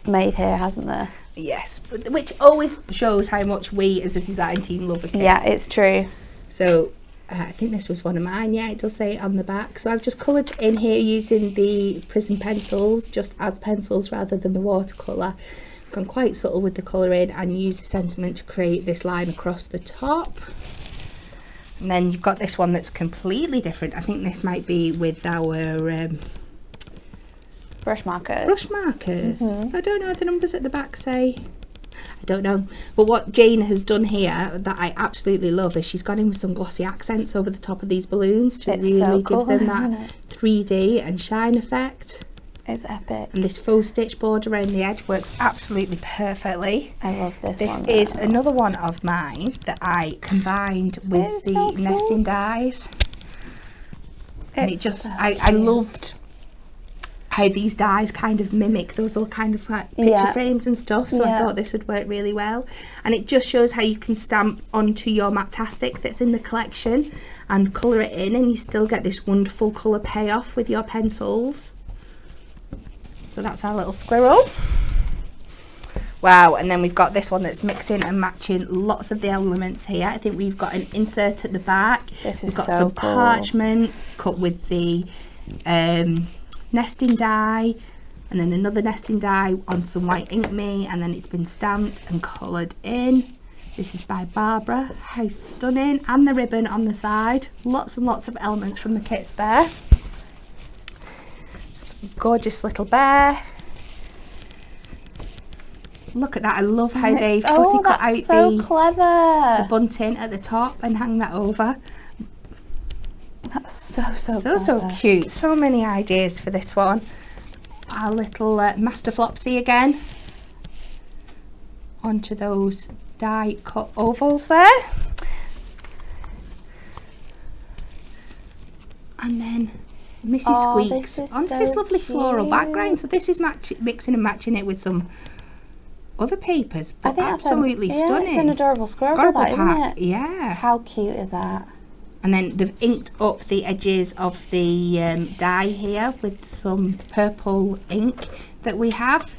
made here, hasn't there? Yes, which always shows how much we as a design team love a kit. Yeah, it's true. So I think this was one of mine. Yeah, it does say it on the back. So I've just coloured in here using the Prism pencils, just as pencils rather than the watercolour. Gone quite subtle with the colouring and use the sentiment to create this line across the top. And then you've got this one that's completely different. I think this might be with our brush markers. Brush markers. I don't know what the numbers at the back say. I don't know. But what Jane has done here that I absolutely love is she's gone in with some glossy accents over the top of these balloons to It's really so cool, give them that isn't it? 3D and shine effect. It's epic. And this faux stitch border around the edge works absolutely perfectly. I love this This one. is though. another one of mine that I combined with It's the so cool. nesting dies. And it It's just, so I cute. loved how these dies kind of mimic those all kind of like picture Yeah. frames and stuff. So I Yeah. thought this would work really well. And it just shows how you can stamp onto your Mattastic that's in the collection and colour it in, and you still get this wonderful colour payoff with your pencils. So that's our little squirrel. Wow, and then we've got this one that's mixing and matching lots of the elements here. I think we've got an insert at the back. This We've is got so some cool. parchment cut with the nesting die, and then another nesting die on some white ink me, and then it's been stamped and coloured in. This is by Barbara. How stunning. And the ribbon on the side. Lots and lots of elements from the kits there. Some gorgeous little bear. Look at that. I love how they fussy cut out that's so the clever. bunting at the top and hang that over. That's so So clever. cute. So many ideas for this one. Our little Master Flopsy again onto those die cut ovals there, and then Mrs. Oh, this Squeaks is onto so this lovely floral cute. background. So this is mixing and matching it with some other papers, I but think absolutely that's stunning. It's an adorable squirrel, Adorable that, pack, isn't it? yeah. How cute is that? And then they've inked up the edges of the die here with some purple ink that we have,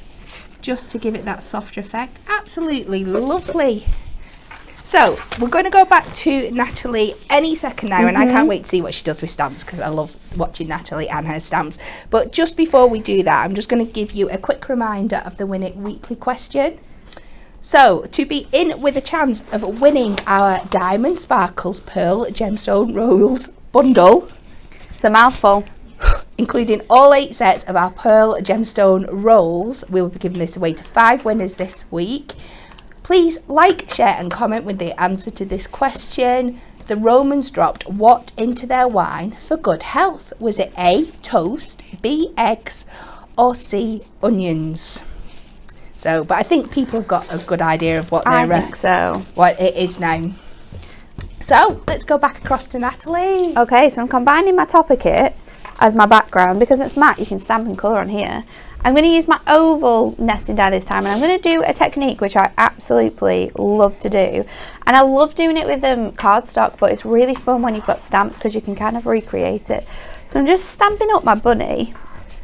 just to give it that softer effect. Absolutely lovely. So we're going to go back to Natalie any second now, and I can't wait to see what she does with stamps because I love watching Natalie and her stamps. But just before we do that, I'm just going to give you a quick reminder of the Win It Weekly question. So, to be in with a chance of winning our Diamond Sparkles Pearl Gemstone Rolls bundle, It's a mouthful. including all 8 sets of our Pearl Gemstone Rolls, we will be giving this away to 5 winners this week. Please like, share and comment with the answer to this question. The Romans dropped what into their wine for good health? Was it A, toast, B, eggs, or C, onions? So, but I think people have got a good idea of what I they're think so. what it is now. So let's go back across to Natalie. Okay, so I'm combining my topper kit as my background because it's matte. You can stamp and colour on here. I'm going to use my oval nesting die this time, and I'm going to do a technique which I absolutely love to do. And I love doing it with cardstock, but it's really fun when you've got stamps because you can kind of recreate it. So I'm just stamping up my bunny.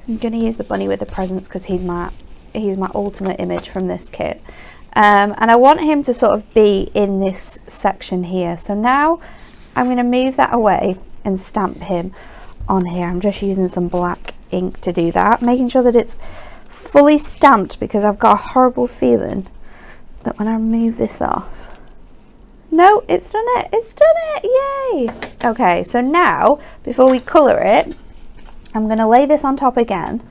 I'm going to use the bunny with the presents because he's my ultimate image from this kit. And I want him to sort of be in this section here. So now I'm going to move that away and stamp him on here. I'm just using some black ink to do that, making sure that it's fully stamped because I've got a horrible feeling that when I remove this off, no, it's done it, yay. Okay, so now before we colour it, I'm going to lay this on top again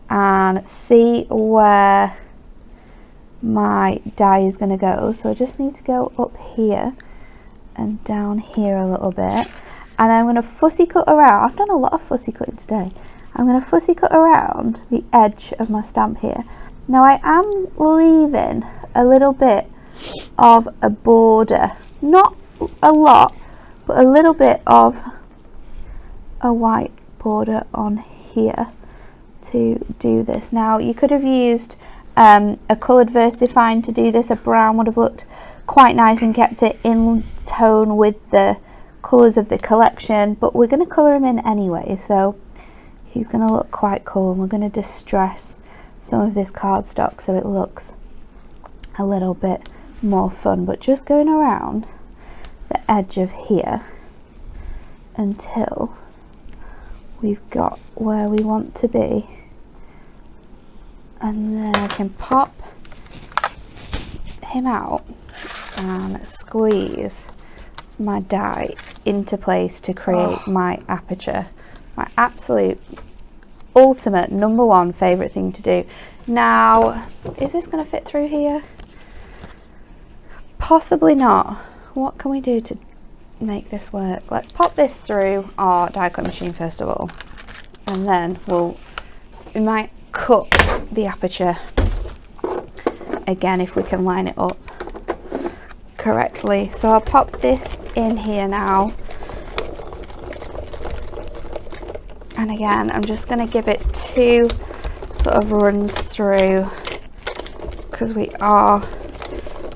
and see where my die is going to go. So I just need to go up here and down here a little bit, and then I'm going to fussy cut around. I've done a lot of fussy cutting today. I'm going to fussy cut around the edge of my stamp here. Now I am leaving a little bit of a border, not a lot, but a little bit of a white border on here to do this. Now you could have used a coloured VersaFine to do this. A brown would have looked quite nice and kept it in tone with the colours of the collection, but we're going to colour him in anyway, so he's going to look quite cool, and we're going to distress some of this cardstock so it looks a little bit more fun, but just going around the edge of here until we've got where we want to be, and then I can pop him out and squeeze my die into place to create my aperture. My absolute ultimate #1 favourite thing to do. Now, is this going to fit through here? Possibly not. What can we do to make this work? Let's pop this through our die cut machine first of all, and then we might cut the aperture again if we can line it up correctly. So I'll pop this in here now, and again I'm just going to give it 2 sort of runs through because we are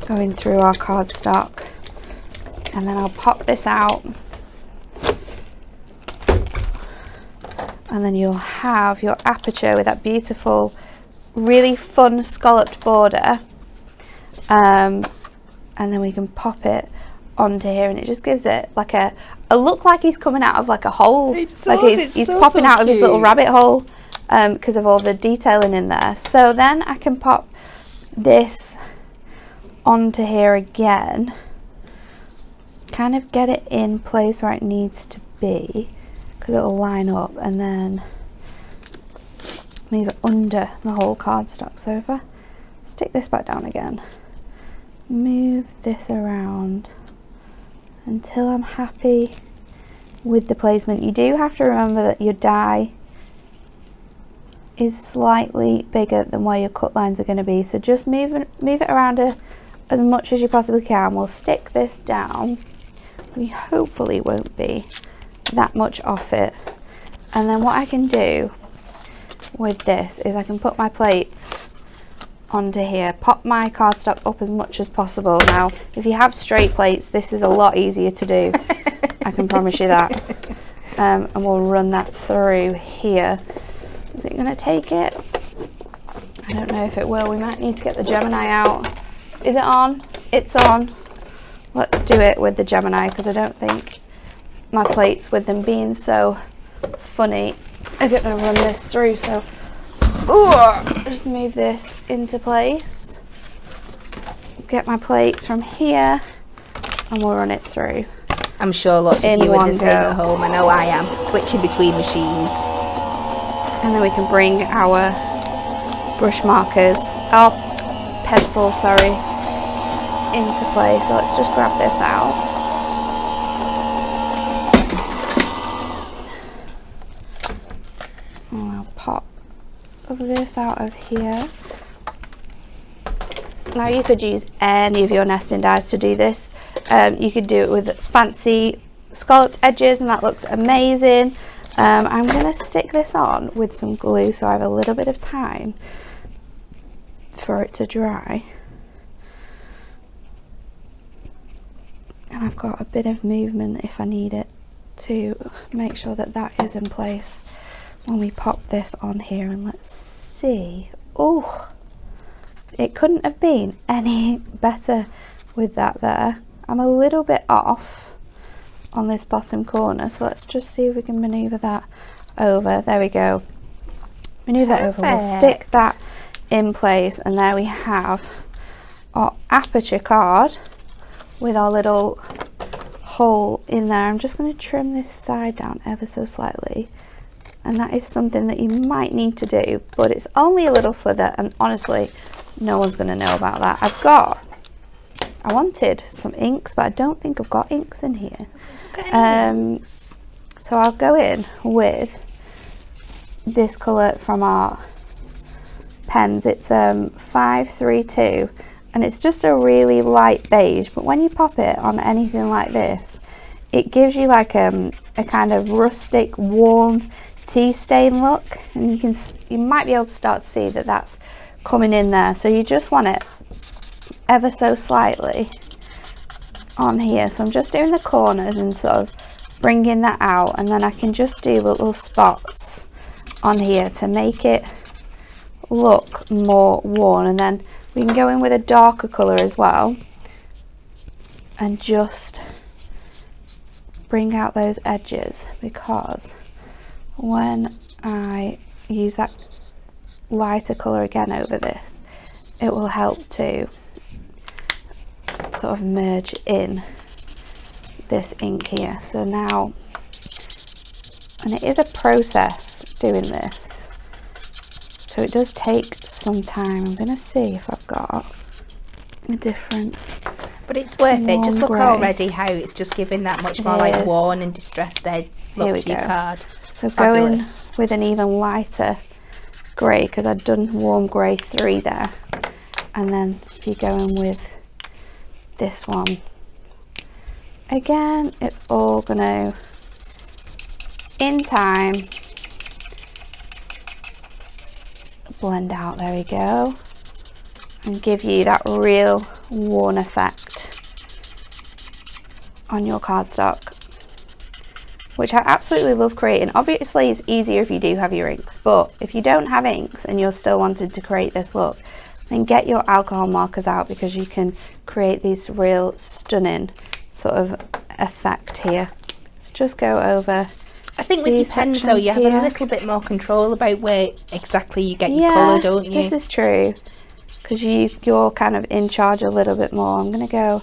going through our cardstock, and then I'll pop this out, and then you'll have your aperture with that beautiful, really fun scalloped border, and then we can pop it onto here, and it just gives it like a look like he's coming out of like a hole. It does, like he's popping out of his little rabbit hole because of all the detailing in there. So then I can pop this onto here again, kind of get it in place where it needs to be because it'll line up, and then move it under the whole cardstock. So if I stick this back down again, move this around until I'm happy with the placement. You do have to remember that your die is slightly bigger than where your cut lines are going to be, so just move it around as much as you possibly can. We'll stick this down. We hopefully won't be that much off it, and then what I can do with this is I can put my plates onto here, pop my cardstock up as much as possible. Now if you have straight plates, this is a lot easier to do. I can promise you that. And we'll run that through here. Is it going to take it? I don't know if it will. We might need to get the Gemini out. Is it on? It's on. Let's do it with the Gemini because I don't think my plates, with them being so funny, are going to run this through. So just move this into place, get my plates from here, and we'll run it through. I'm sure lots of you are the same at home. I know I am, switching between machines. And then we can bring our brush markers, pencils, sorry, into place. So let's just grab this out. And I'll pop this out of here. Now you could use any of your nesting dies to do this. You could do it with fancy scalloped edges and that looks amazing. I'm going to stick this on with some glue so I have a little bit of time for it to dry. And I've got a bit of movement if I need it to make sure that that is in place when we pop this on here. And let's see. Oh, it couldn't have been any better with that there. I'm a little bit off on this bottom corner, so let's just see if we can maneuver that over. There we go. Maneuver that over. We'll stick that in place, and there we have our aperture card with our little hole in there. I'm just going to trim this side down ever so slightly, and that is something that you might need to do, but it's only a little slither, and honestly no one's going to know about that. I wanted some inks, but I don't think I've got inks in here. So I'll go in with this colour from our pens. It's 532, and it's just a really light beige, but when you pop it on anything like this, it gives you like a kind of rustic, warm tea stain look, and you might be able to start to see that that's coming in there. So you just want it ever so slightly on here. So I'm just doing the corners and sort of bringing that out, and then I can just do little spots on here to make it look more worn. And then we can go in with a darker colour as well and just bring out those edges, because when I use that lighter colour again over this, it will help to sort of merge in this ink here. So now, and it is a process doing this, so it does take some time. I'm going to see if I've got a different, but it's worth it. Just look grey. already how it's just giving that much more like worn and distressed look to your card. So going with an even lighter grey, because I've done warm grey 3 there, and then you're going with this one. Again, it's all gonna, in time, blend out. There we go, and give you that real worn effect on your cardstock, which I absolutely love creating. Obviously it's easier if you do have your inks, but if you don't have inks and you're still wanting to create this look, then get your alcohol markers out, because you can create these real stunning sort of effect here. Let's just go over. I think with your pens though, you have a little bit more control about where exactly you get your colour, don't you? This is true, because you're kind of in charge a little bit more. I'm going to go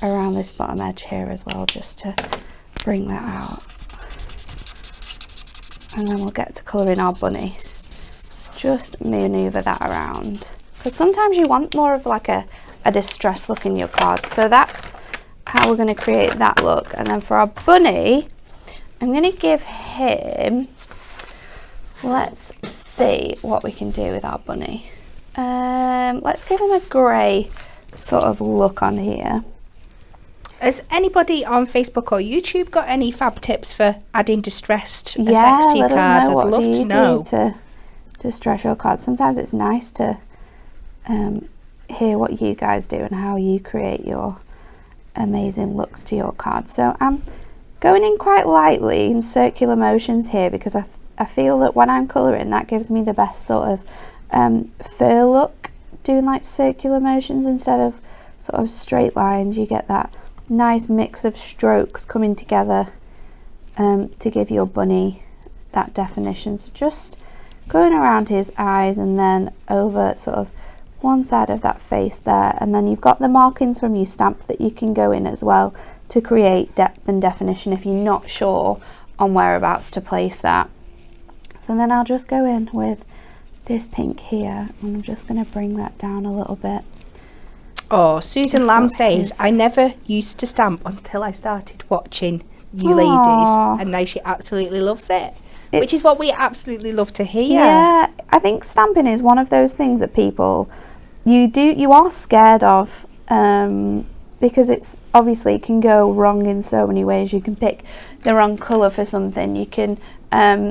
around this bottom edge here as well, just to bring that out. And then we'll get to colouring our bunny. Just manoeuvre that around, because sometimes you want more of like a distressed look in your card. So that's how we're going to create that look. And then for our bunny, I'm going to give him, let's see what we can do with our bunny. Let's give him a grey sort of look on here. Has anybody on Facebook or YouTube got any fab tips for adding distressed effects to your let us cards? know. I'd What love do to you know. do to distress your cards? Sometimes it's nice to hear what you guys do and how you create your amazing looks to your cards. So I'm going in quite lightly in circular motions here, because I feel that when I'm colouring, that gives me the best sort of fur look. Doing like circular motions instead of sort of straight lines, you get that nice mix of strokes coming together to give your bunny that definition. So just going around his eyes and then over sort of one side of that face there, and then you've got the markings from your stamp that you can go in as well to create depth and definition if you're not sure on whereabouts to place that. So then I'll just go in with this pink here, and I'm just going to bring that down a little bit. Oh, Susan Lamb says, I never used to stamp until I started watching you ladies, and now she absolutely loves it. Which is what we absolutely love to hear. Yeah, I think stamping is one of those things that people, you are scared of, because it's obviously it can go wrong in so many ways. You can pick the wrong colour for something, you can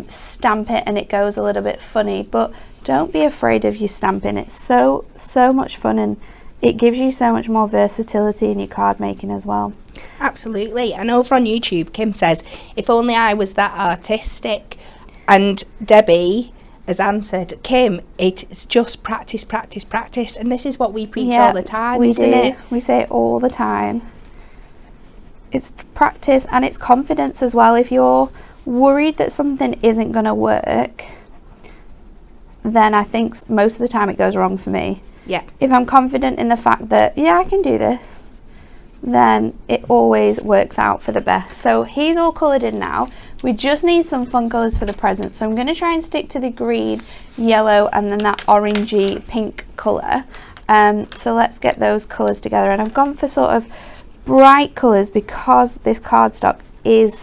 stamp it and it goes a little bit funny, but don't be afraid of your stamping. It's so much fun, and it gives you so much more versatility in your card making as well. Absolutely. And over on YouTube, Kim says, if only I was that artistic. And Debbie has answered, Kim, it's just practice, practice, practice. And this is what we preach all the time, isn't it? We say it all the time. It's practice and it's confidence as well. If you're worried that something isn't going to work, then I think most of the time it goes wrong for me. Yeah. If I'm confident in the fact that, yeah, I can do this, then it always works out for the best. So he's all coloured in now. We just need some fun colours for the present. So I'm going to try and stick to the green, yellow, and then that orangey pink colour. So let's get those colours together. And I've gone for sort of bright colours because this cardstock is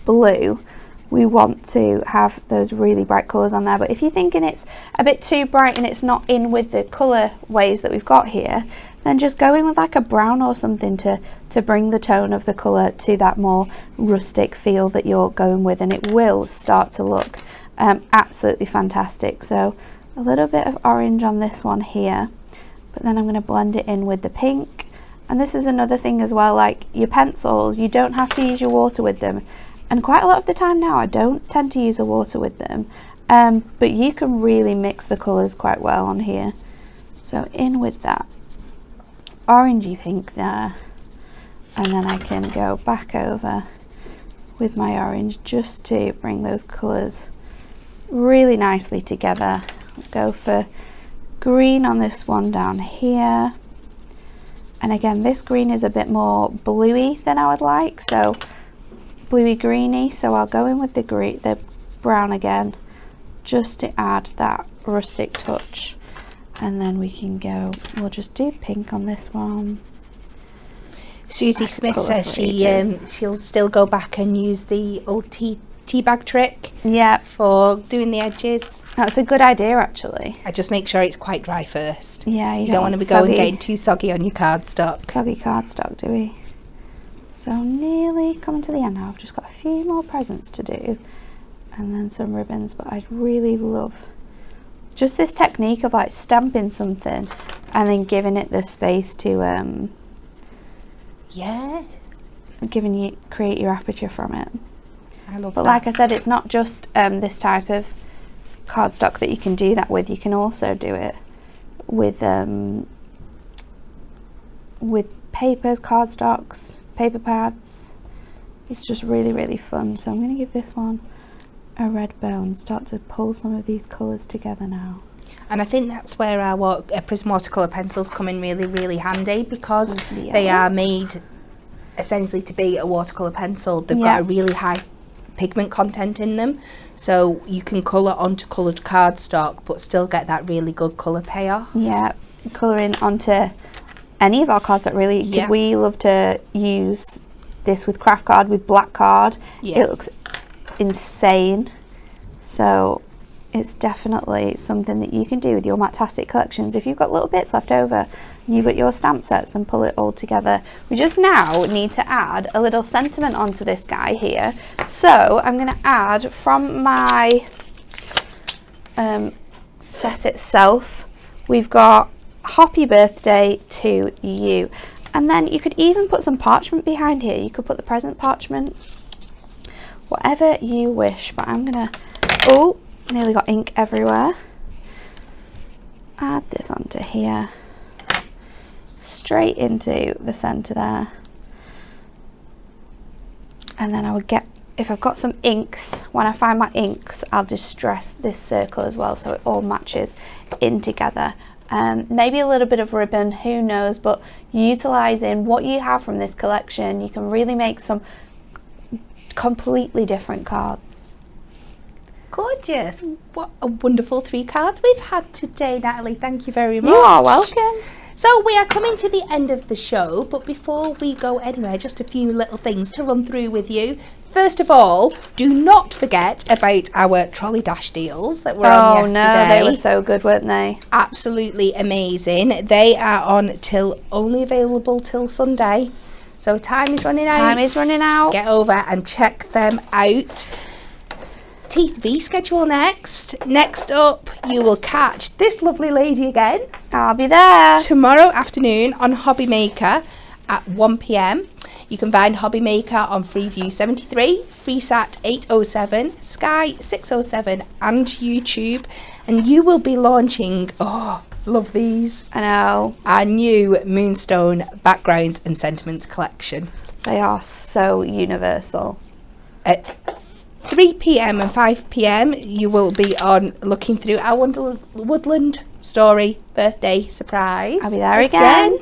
blue. we want to have those really bright colours on there. But if you're thinking it's a bit too bright and it's not in with the colour ways that we've got here, then just go in with like a brown or something to bring the tone of the colour to that more rustic feel that you're going with, and it will start to look absolutely fantastic. So a little bit of orange on this one here, but then I'm going to blend it in with the pink. And this is another thing as well, like your pencils, you don't have to use your water with them. And quite a lot of the time now, I don't tend to use the water with them, but you can really mix the colours quite well on here. So in with that orangey pink there, and then I can go back over with my orange just to bring those colours really nicely together. Go for green on this one down here, and again this green is a bit more bluey than I would like, so bluey greeny, so I'll go in with the brown again just to add that rustic touch. And then we can go, we'll just do pink on this one. Susie Smith says she'll still go back and use the old tea bag trick, yeah, for doing the edges. That's a good idea actually. I just make sure it's quite dry first. Yeah, you don't want to be getting too soggy on your cardstock. Soggy cardstock, do we? So nearly coming to the end now. I've just got a few more presents to do and then some ribbons, but I'd really love just this technique of like stamping something and then giving it the space to create your aperture from it. I love but that. Like I said, it's not just this type of cardstock that you can do that with. You can also do it with papers, cardstocks, paper pads. It's just really, really fun. So I'm going to give this one a red bow and start to pull some of these colours together now. And I think that's where our Prism watercolour pencils come in really, really handy, because they are made essentially to be a watercolour pencil. They've got a really high pigment content in them, so you can colour onto coloured cardstock but still get that really good colour payoff. Yeah, colouring onto any of our cards that really, because we love to use this with craft card, with black card. It looks insane. So it's definitely something that you can do with your Mattastic collections. If you've got little bits left over and you've got your stamp sets, then pull it all together. We just now need to add a little sentiment onto this guy here. So I'm going to add from my set itself, we've got happy birthday to you, and then you could even put some parchment behind here. You could put the present parchment, whatever you wish, but I'm gonna, oh, nearly got ink everywhere. Add this onto here, straight into the center there, and then I would get, if I've got some inks, when I find my inks, I'll distress this circle as well so it all matches in together. Maybe a little bit of ribbon, who knows, but utilising what you have from this collection, you can really make some completely different cards. Gorgeous. What a wonderful 3 cards we've had today, Natalie. Thank you very much. You are welcome. So we are coming to the end of the show, but before we go anywhere, just a few little things to run through with you. First of all, do not forget about our trolley dash deals that were on yesterday. Oh no, they were so good, weren't they? Absolutely amazing. They are on till only available till Sunday. So time is running out. Time is running out. Get over and check them out. TV schedule next. Next up, you will catch this lovely lady again. I'll be there. Tomorrow afternoon on Hobby Maker at 1 p.m. You can find Hobby Maker on Freeview 73, FreeSat 807, Sky 607 and YouTube. And you will be launching, oh, love these. I know. Our new Moonstone Backgrounds and Sentiments collection. They are so universal. At 3 p.m. and 5 p.m. you will be on looking through our Woodland Story birthday surprise. I'll be there again.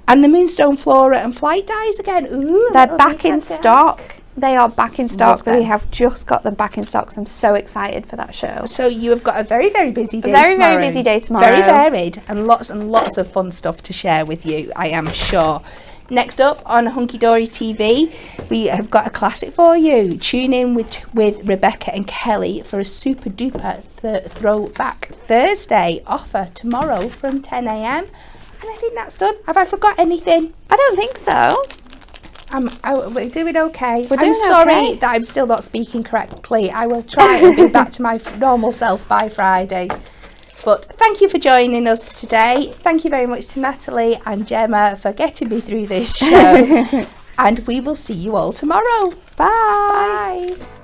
And the Moonstone Flora and Flight dies again. Ooh, they're back in stock. They are back in stock. Love them. We have just got them back in stock, so I'm so excited for that show. So you have got a very, very busy day tomorrow. Very busy day tomorrow. Very varied and lots of fun stuff to share with you, I am sure. Next up on Hunky Dory TV, we have got a classic for you. Tune in with Rebecca and Kelly for a super duper throwback Thursday offer tomorrow from 10 a.m. And I think that's done. Have I forgot anything? I don't think so. We're doing okay. We're doing I'm sorry okay. that I'm still not speaking correctly. I will try and be back to my normal self by Friday. But thank you for joining us today. Thank you very much to Natalie and Gemma for getting me through this show. And we will see you all tomorrow. Bye. Bye.